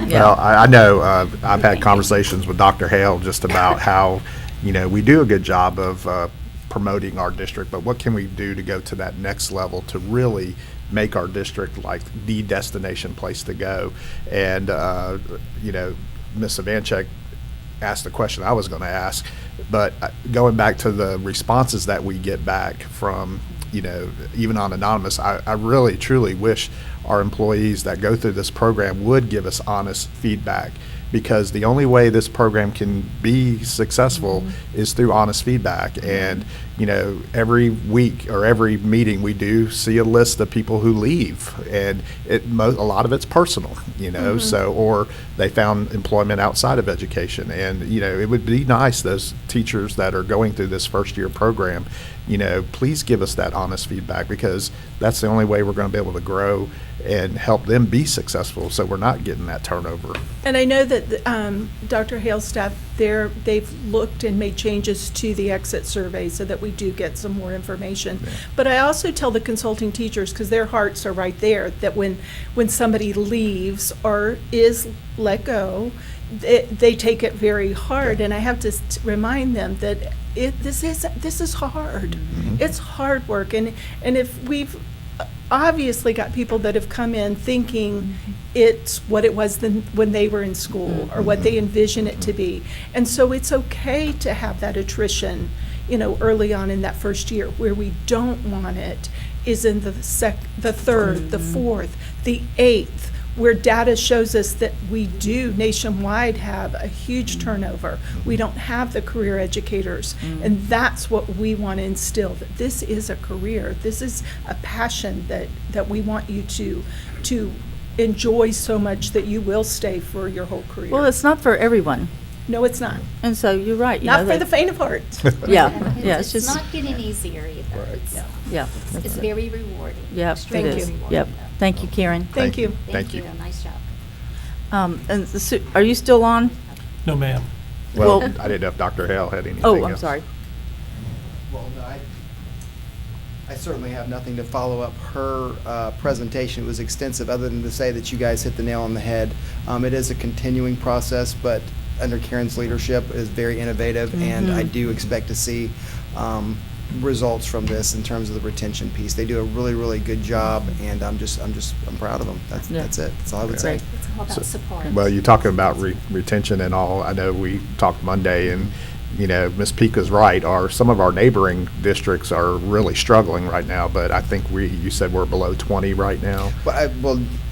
Well, I know, I've had conversations with Dr. Hale just about how, we do a good job of promoting our district, but what can we do to go to that next level to really make our district like the destination place to go? And, Ms. Savanchek asked the question I was going to ask, but going back to the responses that we get back from, even on Anonymous, I really, truly wish our employees that go through this program would give us honest feedback, because the only way this program can be successful is through honest feedback. And, every week or every meeting we do see a list of people who leave, and a lot of it's personal, so, or they found employment outside of education. And, it would be nice, those teachers that are going through this first year program, please give us that honest feedback, because that's the only way we're going to be able to grow and help them be successful, so we're not getting that turnover. And I know that Dr. Hale's staff, they've looked and made changes to the exit survey so that we do get some more information. Yeah. But I also tell the consulting teachers, because their hearts are right there, that when somebody leaves or is let go, they take it very hard. And I have to remind them that this is hard. It's hard work. And if we've obviously got people that have come in thinking it's what it was when they were in school or what they envision it to be. And so it's okay to have that attrition, early on in that first year. Where we don't want it is in the third, the fourth, the eighth, where data shows us that we do nationwide have a huge turnover. We don't have the career educators. And that's what we want to instill, that this is a career. This is a passion that we want you to enjoy so much that you will stay for your whole career. Well, it's not for everyone, No, it's not. and so you're right. you Not know, for that- the faint of heart. Yeah, And yeah, it's It's just, not getting easier either. It's, yeah. it's very rewarding. Yep, it Extremely is. rewarding. Yep. Thank you, Karen. Thank you. Thank you, nice job. And are you still on? No, ma'am. Well, Well- I didn't know if Dr. Hale had anything Oh, else. I'm sorry. Well, no, I certainly have nothing to follow up her presentation. It was extensive, other than to say that you guys hit the nail on the head. It is a continuing process, but under Karen's leadership is very innovative, and I do expect to see results from this in terms of the retention piece. They do a really, really good job, and I'm proud of them. That's Yeah. it. That's all I would say. Great. It's all about support. Well, you're talking about retention and all. I know we talked Monday, and, you know, Ms. Pika's right. Some of our neighboring districts are really struggling right now, but I think you said we're below 20 right now. Well,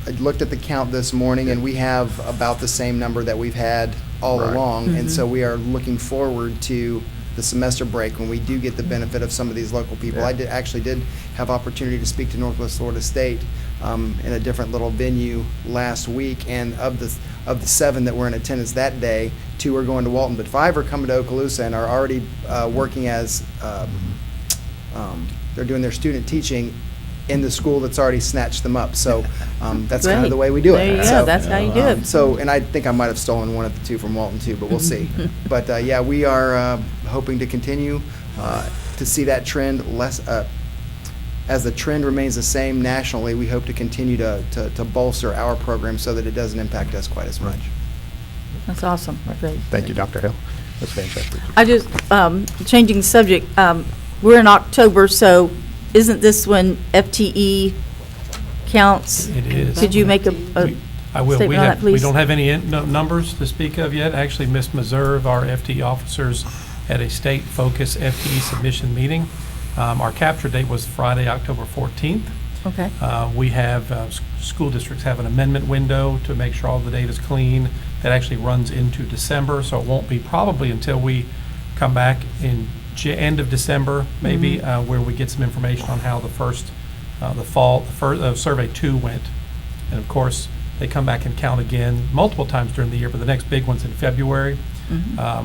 I looked at the count this morning, and we have about the same number that we've had all Right. along. And so we are looking forward to the semester break when we do get the benefit of some of these local people. Yeah. I actually did have opportunity to speak to Northwest Florida State in a different little venue last week, and of the 7 that were in attendance that day, 2 are going to Walton, but 5 are coming to Okaloosa and are already working as they're doing their student teaching in the school that's already snatched them up. So that's kind of Great. the way we do it. There you go. So, That's how you do it. So, and I think I might have stolen one of the 2 from Walton too, but we'll see. But yeah, we are hoping to continue to see that trend less. As the trend remains the same nationally, we hope to continue to bolster our program so that it doesn't impact us quite as much. That's awesome. Great. Thank you, Dr. Hale. That's fantastic. I just, changing the subject, we're in October, so isn't this when FTE counts? It is. Could you make a I will. statement on that, We please? don't have any numbers to speak of yet. Actually, Ms. Meserve, our FTE officers, had a state focus FTE submission meeting. Our capture date was Friday, October 14th. Okay. We have, school districts have an amendment window to make sure all the data is clean. That actually runs into December, so it won't be probably until we come back in end of December, maybe, where we get some information on how the survey 2 went. And of course, they come back and count again multiple times during the year, but the next big one's in February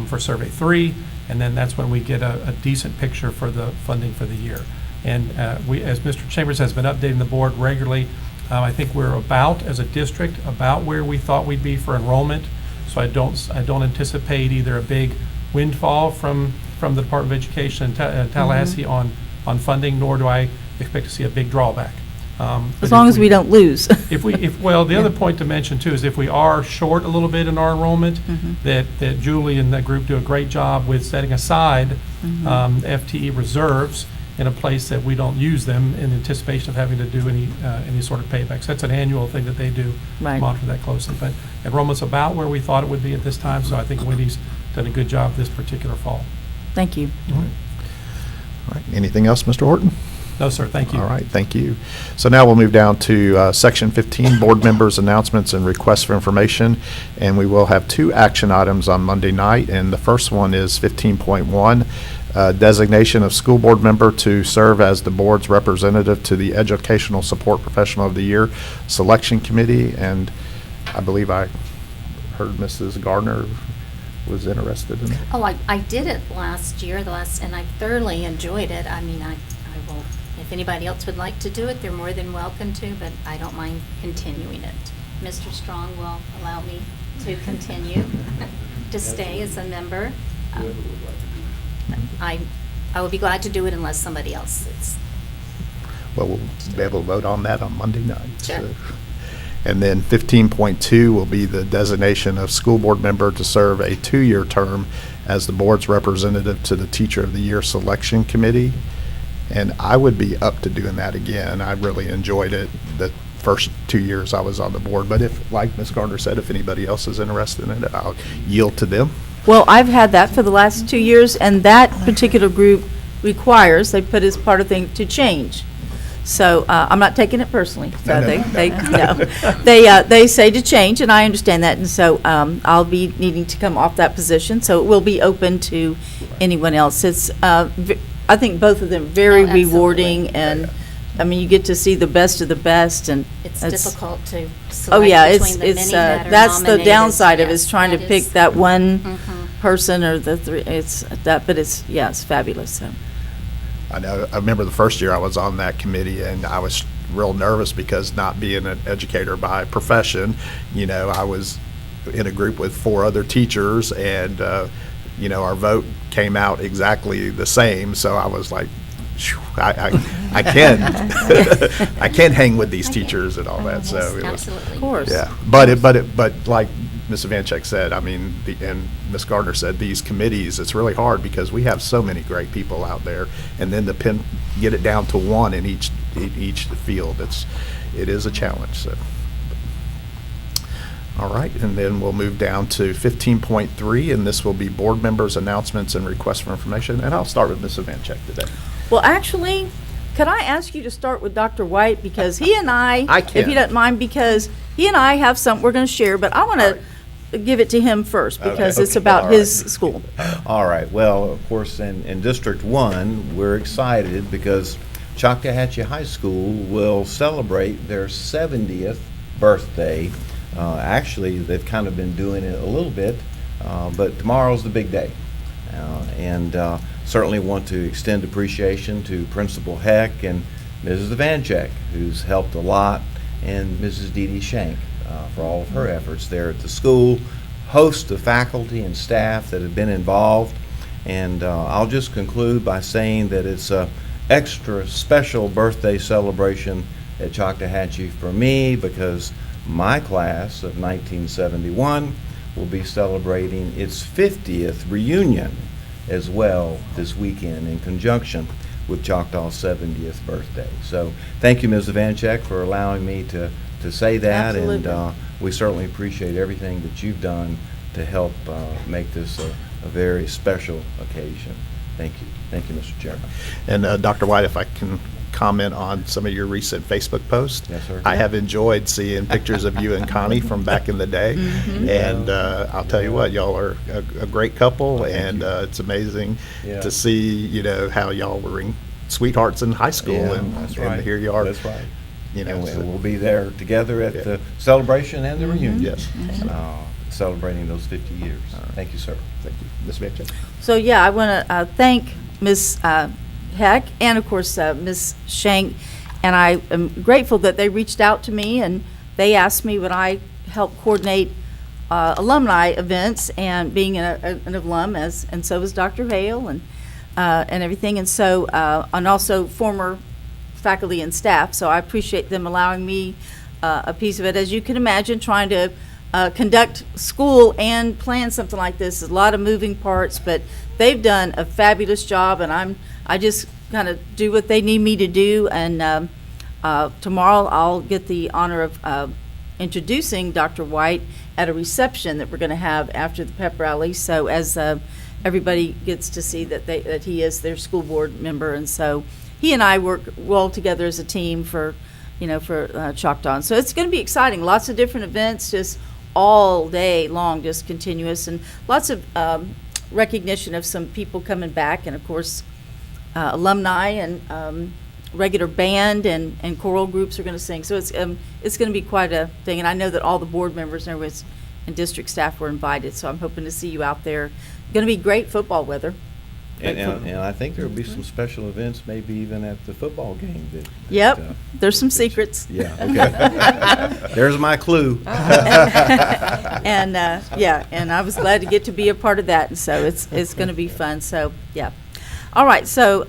for survey 3, and then that's when we get a decent picture for the funding for the year. And we, as Mr. Chambers has been updating the board regularly, I think we're about, as a district, about where we thought we'd be for enrollment. So I don't anticipate either a big windfall from the Department of Education in Tallahassee on funding, nor do I expect to see a big drawback. But As long if as we don't lose. Well, the other point to mention too is if we are short a little bit in our enrollment, that Julie and that group do a great job with setting aside FTE reserves in a place that we don't use them in anticipation of having to do any sort of paybacks. That's an annual thing that they do, Right. monitor that closely. But enrollment's about where we thought it would be at this time, so I think Wendy's done a good job this particular fall. Thank you. All right. Anything else, Mr. Horton? No, sir, thank you. All right, thank you. So now we'll move down to Section 15, Board Members' Announcements and Requests for Information. And we will have 2 action items on Monday night. And the first one is 15.1, designation of school board member to serve as the board's representative to the Educational Support Professional of the Year Selection Committee. And I believe I heard Mrs. Gardner was interested in it. Oh, I did it last year, and I thoroughly enjoyed it. I mean, I will, if anybody else would like to do it, they're more than welcome to, but I don't mind continuing it. Mr. Strong will allow me to continue to stay as a member. I would be glad to do it unless somebody else is. Well, we'll be able to vote on that on Monday night. Sure. So. And then 15.2 will be the designation of school board member to serve a 2-year term as the board's representative to the Teacher of the Year Selection Committee. And I would be up to doing that again. I really enjoyed it the first 2 years I was on the board. But if, like Ms. Gardner said, if anybody else is interested in it, I'll yield to them. Well, I've had that for the last 2 years, and that particular group requires, they put as part of thing, to change. So I'm not taking it personally. So No, no, they say to change, and I understand that. And so I'll be needing to come off that position. So it will be open to anyone else. It's I think both of them very Oh, absolutely. rewarding, and I mean you get to see the best of the best. And It's it's- difficult to Oh select yeah, between the many that are that's the nominated. downside of it, is Yes, trying to that pick is- that one Mhm. person or the three. It's that, but it's fabulous. So. I know, I remember the first year I was on that committee, and I was real nervous because not being an educator by profession, you know, I was in a group with 4 other teachers, and, you know, our vote came out exactly the same, so I was like, phew, I can, I can hang with these I can. teachers and all that, so Yes, it was. absolutely. Of course. Yeah, but like Ms. Vanchek said, I mean, and Ms. Gardner said, these committees, it's really hard because we have so many great people out there, and then get it down to one in each field, it is a challenge, so. All right, and then we'll move down to 15.3, and this will be board members' announcements and requests for information, and I'll start with Ms. Vanchek today. Well, actually, could I ask you to start with Dr. White, because he and I I if can. you don't mind, because he and I have some we're going to share, but I want to give it to him first because Okay. it's about All his right. school. All right, well, of course, in District 1, we're excited because Choctawhatchee High School will celebrate their 70th birthday. Actually, they've kind of been doing it a little bit, but tomorrow's the big day. And certainly want to extend appreciation to Principal Heck and Mrs. Vanchek, who's helped a lot, and Mrs. Dee Dee Shank for all of her efforts there at the school, host of faculty and staff that have been involved. And I'll just conclude by saying that it's a extra special birthday celebration at Choctawhatchee for me because my class of 1971 will be celebrating its 50th reunion as well this weekend in conjunction with Choctaw's 70th birthday. So thank you, Ms. Vanchek, for allowing me to say that. Absolutely. And we certainly appreciate everything that you've done to help make this a very special occasion. Thank you. Thank you, Mr. Chairman. And Dr. White, if I can comment on some of your recent Facebook posts. Yes, sir. I have enjoyed seeing pictures of you and Connie from back in the day. Mhm. And I'll tell you what, y'all are a great couple, Thank and you. it's amazing Yeah. to see, you know, how y'all were sweethearts in high school, Yeah, and, that's and right. here you are. That's right. You know, And so- we'll be there together at Yeah. the celebration and the reunion. Yes. Celebrating those 50 years. Thank you, sir. Thank you. Ms. Vanchek? So yeah, I want to thank Ms. Heck and of course Ms. Shank, and I am grateful that they reached out to me and they asked me would I help coordinate alumni events, and being an alum, and so was Dr. Hale and everything, and so and also former faculty and staff. So I appreciate them allowing me a piece of it. As you can imagine, trying to conduct school and plan something like this is a lot of moving parts, but they've done a fabulous job, and I just kind of do what they need me to do. And tomorrow I'll get the honor of introducing Dr. White at a reception that we're going to have after the pep rally. So as everybody gets to see that he is their school board member, and so he and I work well together as a team for Choctaw. And so it's going to be exciting. Lots of different events, just all day long, just continuous, and lots of recognition of some people coming back, and of course alumni and regular band and choral groups are going to sing. So it's going to be quite a thing, and I know that all the board members and everyone and district staff were invited. So I'm hoping to see you out there. Going to be great football weather. And I think there'll be some special events, maybe even at the football game. Yep, there's some secrets. Yeah, okay. There's my clue. And and I was glad to get to be a part of that, and so it's going to be fun. So yeah, all right. So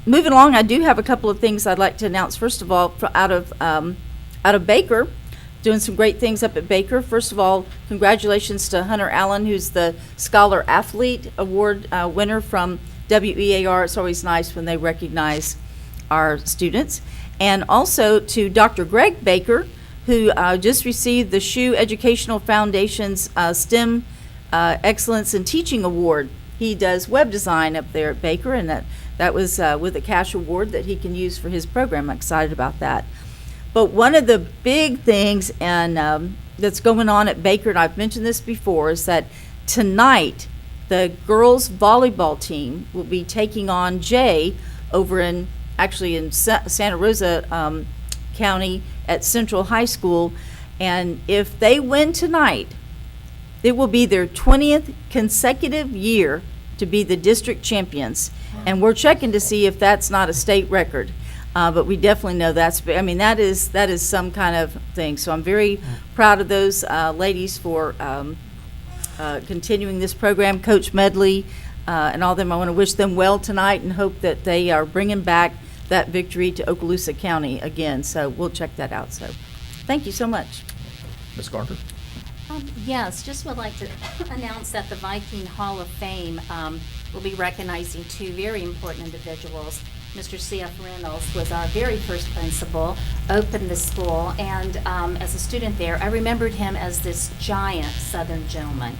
moving along, I do have a couple of things I'd like to announce. First of all, out of Baker, doing some great things up at Baker. First of all, congratulations to Hunter Allen, who's the Scholar Athlete Award winner from WEAR. It's always nice when they recognize our students. And also to Dr. Greg Baker, who just received the SHU Educational Foundation's STEM Excellence in Teaching Award. He does web design up there at Baker, and That was with a cash award that he can use for his program. I'm excited about that. But one of the big things and that's going on at Baker, and I've mentioned this before, is that tonight the girls volleyball team will be taking on Jay over in Santa Rosa County at Central High School. And if they win tonight, it will be their 20th consecutive year to be the district champions. And we're checking to see if that's not a state record. But we definitely know that is some kind of thing. So I'm very proud of those ladies for continuing this program. Coach Medley and all of them, I want to wish them well tonight and hope that they are bringing back that victory to Okaloosa County again. So we'll check that out. So thank you so much. Ms. Garner? Yes, just would like to announce that the Viking Hall of Fame will be recognizing two very important individuals. Mr. C.F. Reynolds was our very first principal, opened the school, and as a student there, I remembered him as this giant Southern gentleman.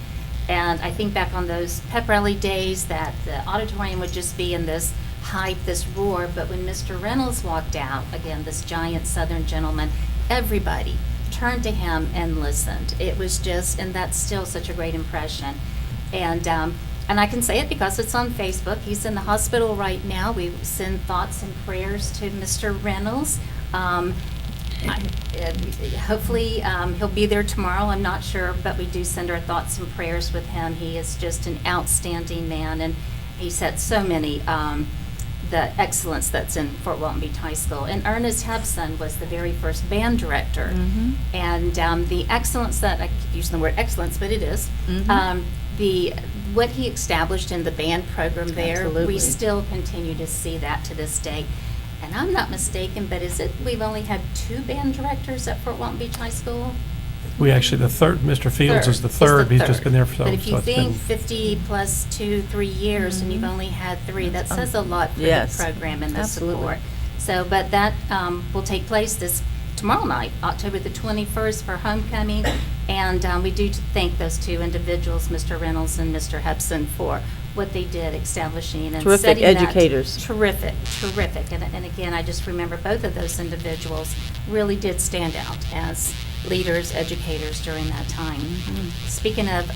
And I think back on those pep rally days that the auditorium would just be in this hype, this roar, but when Mr. Reynolds walked out, again, this giant Southern gentleman, everybody turned to him and listened. It was just, and that's still such a great impression. And I can say it because it's on Facebook. He's in the hospital right now. We send thoughts and prayers to Mr. Reynolds. Hopefully he'll be there tomorrow. I'm not sure, but we do send our thoughts and prayers with him. He is just an outstanding man, and he's had so many the excellence that's in Fort Walton Beach High School. And Ernest Hepson was the very first band director. Mm-hmm. And the excellence that, I keep using the word excellence, but it is, Mm-hmm. what he established in the band program there, Absolutely. we still continue to see that to this day. And I'm not mistaken, but we've only had 2 band directors at Fort Walton Beach High School? We actually, the third, Mr. Fields is the third. He's just been there for, But if you so it's think been, 50 plus 2, 3 years, and you've only had 3, that says a lot for Yes, the program and the absolutely. support. So, but that will take place tomorrow night, October the 21st for homecoming. And we do thank those 2 individuals, Mr. Reynolds and Mr. Hepson, for what they did establishing and Terrific setting that. educators. Terrific. And again, I just remember both of those individuals really did stand out as leaders, educators during that time. Speaking of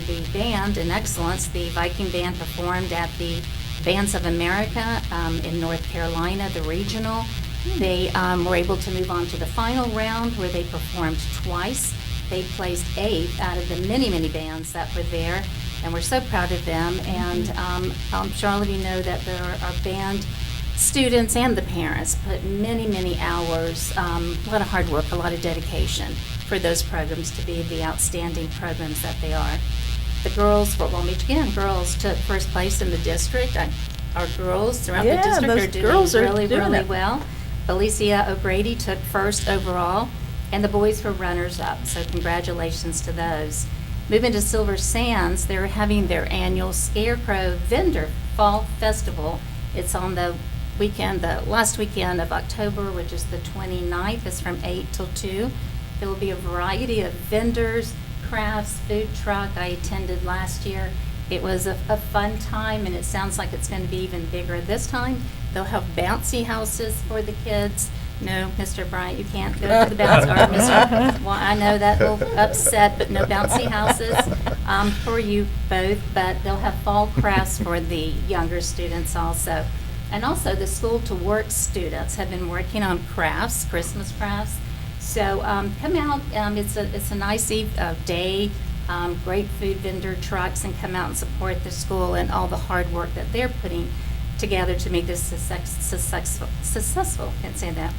the band and excellence, the Viking Band performed at the Bands of America in North Carolina, the regional. They were able to move on to the final round where they performed twice. They placed 8th out of the many, many bands that were there, and we're so proud of them. And I'm sure all of you know that our band students and the parents put many, many hours, a lot of hard work, a lot of dedication for those programs to be the outstanding programs that they are. The girls, Fort Walton Beach, again, girls took first place in the district. Our girls throughout the Yeah, district those are doing girls are really, doing really it. well. Alicia O'Grady took first overall, and the boys were runners-up, so congratulations to those. Moving to Silver Sands, they're having their annual Scarecrow Vendor Fall Festival. It's on the last weekend of October, which is the 29th. It's from 8 till 2. There will be a variety of vendors, crafts, food truck. I attended last year. It was a fun time, and it sounds like it's going to be even bigger this time. They'll have bouncy houses for the kids. No, Mr. Bryant, you can't go to the bouncy, or Mr. Well, I know that will upset, but no bouncy houses for you both. But they'll have fall crafts for the younger students also. And also the School to Work students have been working on crafts, Christmas crafts. So come out. It's a nice day. Great food vendor trucks, and come out and support the school and all the hard work that they're putting together to make this successful. Can't say that.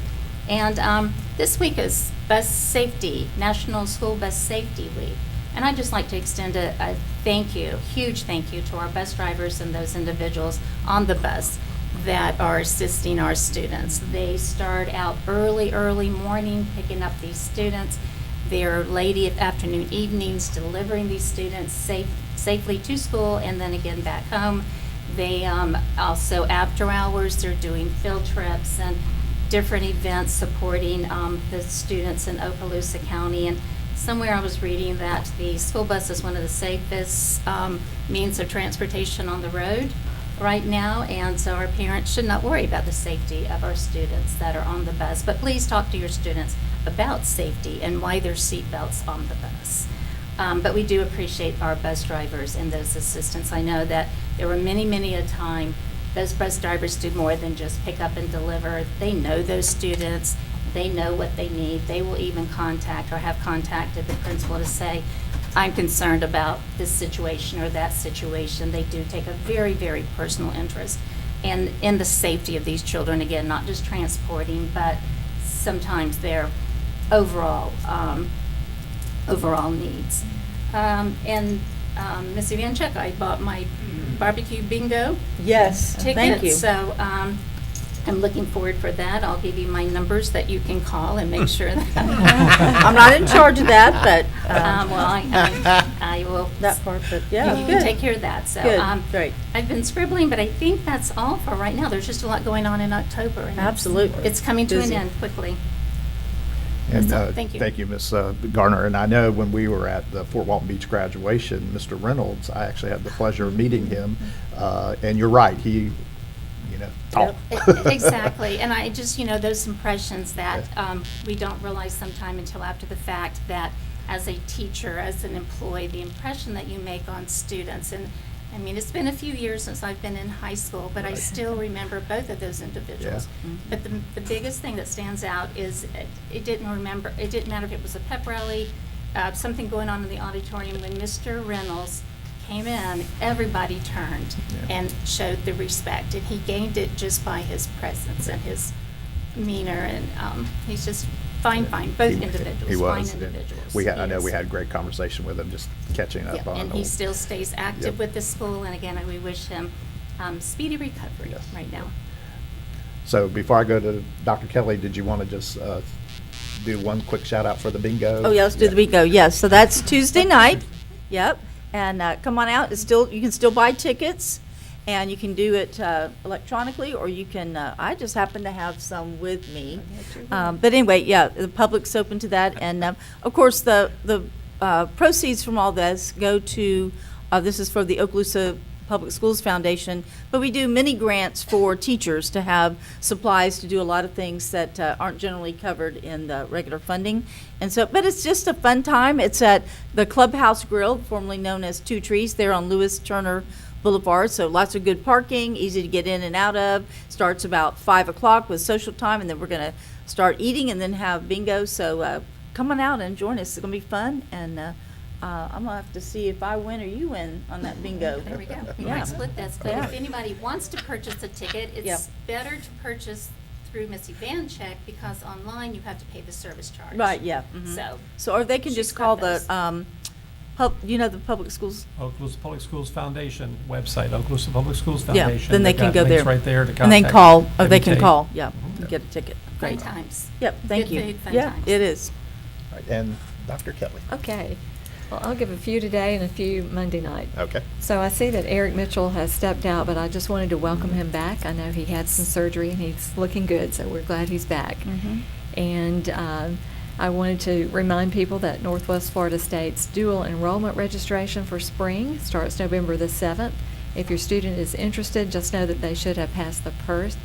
And this week is Bus Safety, National School Bus Safety Week. And I'd just like to extend a thank you, huge thank you to our bus drivers and those individuals on the bus that are assisting our students. They start out early morning picking up these students. They're late afternoon, evenings delivering these students safely to school and then again back home. They also, after hours, they're doing field trips and different events supporting the students in Okaloosa County. And somewhere I was reading that the school bus is one of the safest means of transportation on the road. right now, and so our parents should not worry about the safety of our students that are on the bus. But please talk to your students about safety and why there's seatbelts on the bus. But we do appreciate our bus drivers and those assistants. I know that there were many a time those bus drivers do more than just pick up and deliver. They know those students. They know what they need. They will even contact or have contacted the principal to say, I'm concerned about this situation or that situation. They do take a very personal interest in the safety of these children. Again, not just transporting, but sometimes their overall needs. Ms. Ivanchuk, I bought my barbecue bingo Yes, ticket. thank you. So I'm looking forward for that. I'll give you my numbers that you can call and make sure that. I'm not in charge of that, but Well, I will. that part, but yeah, You good. can take care of that. So Good, great. I've been scribbling, but I think that's all for right now. There's just a lot going on in October. And Absolutely. It's coming to an Busy. end quickly. And That's all. Thank you. Thank you, Ms. Garner. And I know when we were at the Fort Walton Beach graduation, Mr. Reynolds, I actually had the pleasure of meeting him. And you're right, he, talked. Exactly. And I just, those impressions that we don't realize sometime until after the fact, that as a teacher, as an employee, the impression that you make on students. And I mean, it's been a few years since I've been in high school, but I Right. still remember both of those individuals. Yeah. But the biggest thing that stands out is it didn't matter if it was a pep rally, something going on in the auditorium. When Mr. Reynolds came in, everybody turned Yeah. and showed the respect, and he gained it just by his presence and his demeanor, and he's just fine, both He- individuals, He was. fine individuals. I know we Yes. had a great conversation with him, just catching up Yeah, on. and he still stays active Yep. with the school, and again, we wish him speedy recovery Yes. right now. So before I go to Dr. Kelly, did you want to just do one quick shout out for the bingo? Oh, yeah, let's do the bingo, yes. So that's Tuesday night, yep. And come on out, you can still buy tickets, and you can do it electronically, or you can, I just happen to have some with me. But anyway, yeah, the public's open to that, and of course, the proceeds from all this go to, this is for the Okaloosa Public Schools Foundation, but we do many grants for teachers to have supplies to do a lot of things that aren't generally covered in the regular funding. And so, but it's just a fun time. It's at the Clubhouse Grill, formerly known as Two Trees, there on Lewis Turner Boulevard. So lots of good parking, easy to get in and out of. Starts about 5 o'clock with social time, and then we're going to start eating and then have bingo. So come on out and join us. It's going to be fun, and I'm gonna have to see if I win or you win on that bingo. There we go. We Yeah. might split this, but Yeah. if anybody wants to purchase a ticket, Yep. it's better to purchase through Missy Vancheck, because online you have to pay the service charge. Right, yeah. Mhm. So, or they can she's just got call those. the, the public schools. Okaloosa Public Schools Foundation website, Okaloosa Public Schools Yeah, Foundation. then they They've can got go links there. right there to contact. And then call, or they can Debbie Tate. call, yeah, and get a ticket. fun Great. times. Yep, thank Good you. food, fun Yeah, times. it is. Right, and Dr. Kelly. Okay. Well, I'll give a few today and a few Monday night. Okay. So I see that Eric Mitchell has stepped out, but I just wanted to welcome him back. I know he had some surgery and he's looking good, so we're glad he's back. Mhm. And I wanted to remind people that Northwest Florida State's dual enrollment registration for spring starts November the 7th. If your student is interested, just know that they should have passed the PERT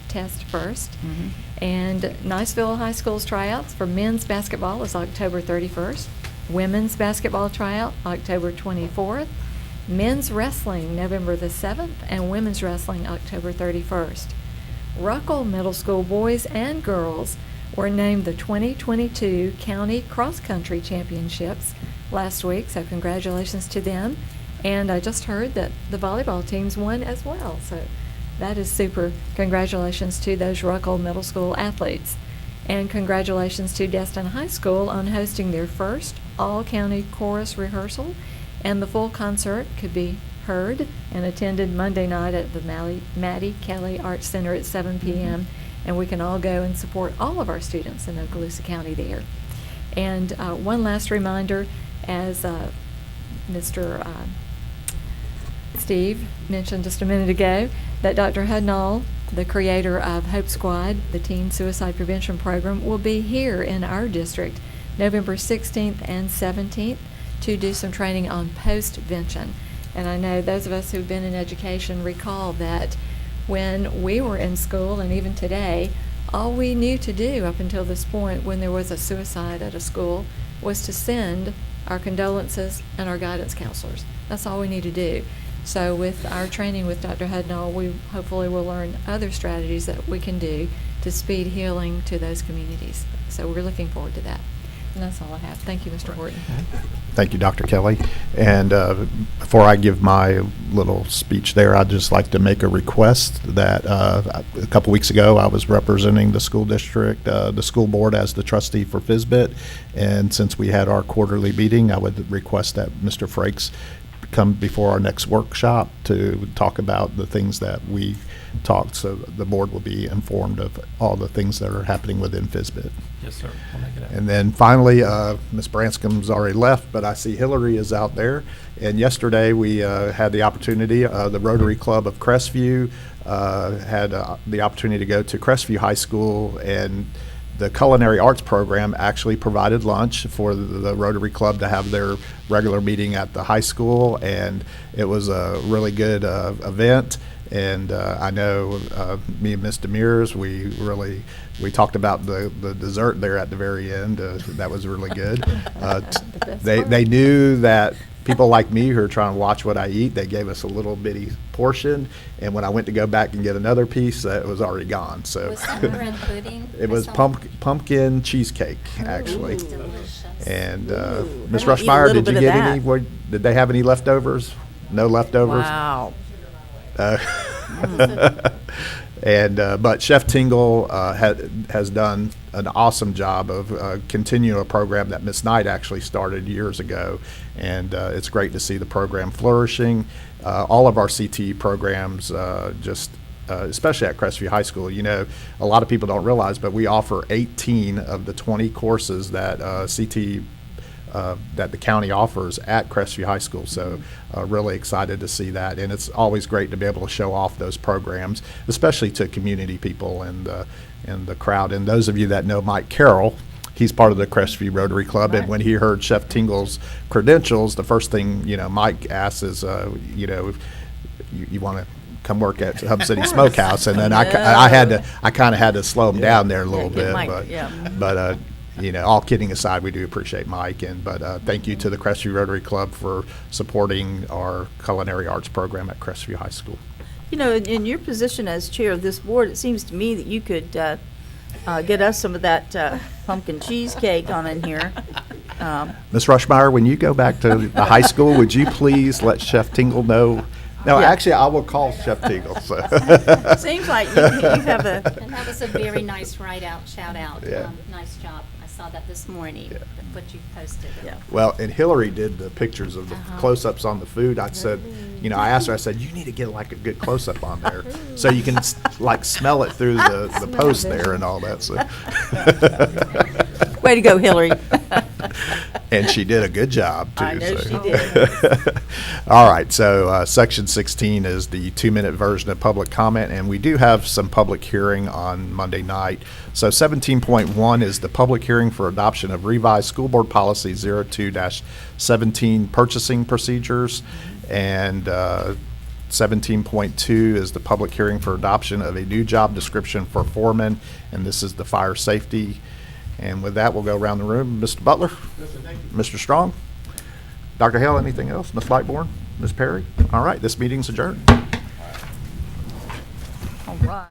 test first. Mhm. And Niceville High School's tryouts for men's basketball is October 31st. Women's basketball tryout, October 24th. Men's wrestling, November the 7th. And women's wrestling, October 31st. Ruckle Middle School boys and girls were named the 2022 County Cross Country Championships last week, so congratulations to them. And I just heard that the volleyball teams won as well, so that is super. Congratulations to those Ruckle Middle School athletes. And congratulations to Destin High School on hosting their first all-county chorus rehearsal, and the full concert could be heard and attended Monday night at the Maddie Kelly Arts Center at 7 p.m., and we can all go and support all of our students in Okaloosa County there. And one last reminder, as Mr. Steve mentioned just a minute ago, that Dr. Hudnall, the creator of Hope Squad, the teen suicide prevention program, will be here in our district November 16th and 17th to do some training on postvention. And I know those of us who've been in education recall that when we were in school, and even today, all we knew to do up until this point when there was a suicide at a school was to send our condolences and our guidance counselors. That's all we need to do. So with our training with Dr. Hudnall, we hopefully will learn other strategies that we can do to speed healing to those communities. So we're looking forward to that. And that's all I have. Thank you, Mr. Horton. Thank you, Dr. Kelly. And before I give my little speech there, I'd just like to make a request that a couple weeks ago I was representing the school district, the school board as the trustee for FSBIT. And since we had our quarterly meeting, I would request that Mr. Frakes come before our next workshop to talk about the things that we talked, so the board will be informed of all the things that are happening within FSBIT. Yes, sir. I'll make it happen. And then finally, Ms. Branscom's already left, but I see Hillary is out there. And yesterday, we had the opportunity, the Rotary Club of Crestview had the opportunity to go to Crestview High School, and the culinary arts program actually provided lunch for the Rotary Club to have their regular meeting at the high school, and it was a really good event. And I know me and Ms. Demers, we talked about the dessert there at the very end. That was really good. They knew that people like me who are trying to watch what I eat, they gave us a little bitty portion, and when I went to go back and get another piece, it was already gone. So Was that bread pudding? it was I saw- pumpkin cheesecake, actually. Delicious. And Ms. I'm gonna eat a Rushmeyer, little did you bit of get that. any? Did they have any leftovers? No leftovers? Wow. And but Chef Tingle has done an awesome job of continuing a program that Miss Knight actually started years ago, and it's great to see the program flourishing. All of our CTE programs, especially at Crestview High School, you know, a lot of people don't realize, but we offer 18 of the 20 courses that CTE that the county offers at Crestview High School. So really excited to see that. And it's always great to be able to show off those programs, especially to community people and the crowd. And those of you that know Mike Carroll, he's part of the Crestview Rotary Club. Right. And when he heard Chef Tingle's credentials, the first thing, you know, Mike asks is, you know, you want to come work at Hub City Smokehouse. And then I kind of had to slow him down there a little get bit. Mike, but yeah. but you know, all kidding aside, we do appreciate Mike, but thank you to the Crestview Rotary Club for supporting our culinary arts program at Crestview High School. You know, in your position as chair of this board, it seems to me that you could get us some of that pumpkin cheesecake on in here. Ms. Rushmeyer, when you go back to the high school, would you please let Chef Tingle know? No, Yeah. actually, I will call Chef Tingle. So. Seems like you have a, And that was a very nice write-out, shout-out. Yeah. Nice job. I saw that this morning, what you posted. Yeah. Well, and Hillary did the pictures of the close-ups on the food. I said, you know, I asked her, I said, you need to get like a good close-up on there so you can like smell it through the post there and all that. So. way to go, Hillary. And she did a good job, too. I know so. she did. All right, so Section 16 is the 2-minute version of public comment, and we do have some public hearing on Monday night. So 17.1 is the public hearing for adoption of revised School Board Policy 02-17 purchasing procedures, and 17.2 is the public hearing for adoption of a new job description for foreman, and this is the fire safety. And with that, we'll go around the room. Mr. Butler? Mr. Strong? Dr. Hale, anything else? Ms. Lightbourne? Ms. Perry? All right, this meeting's adjourned. All right.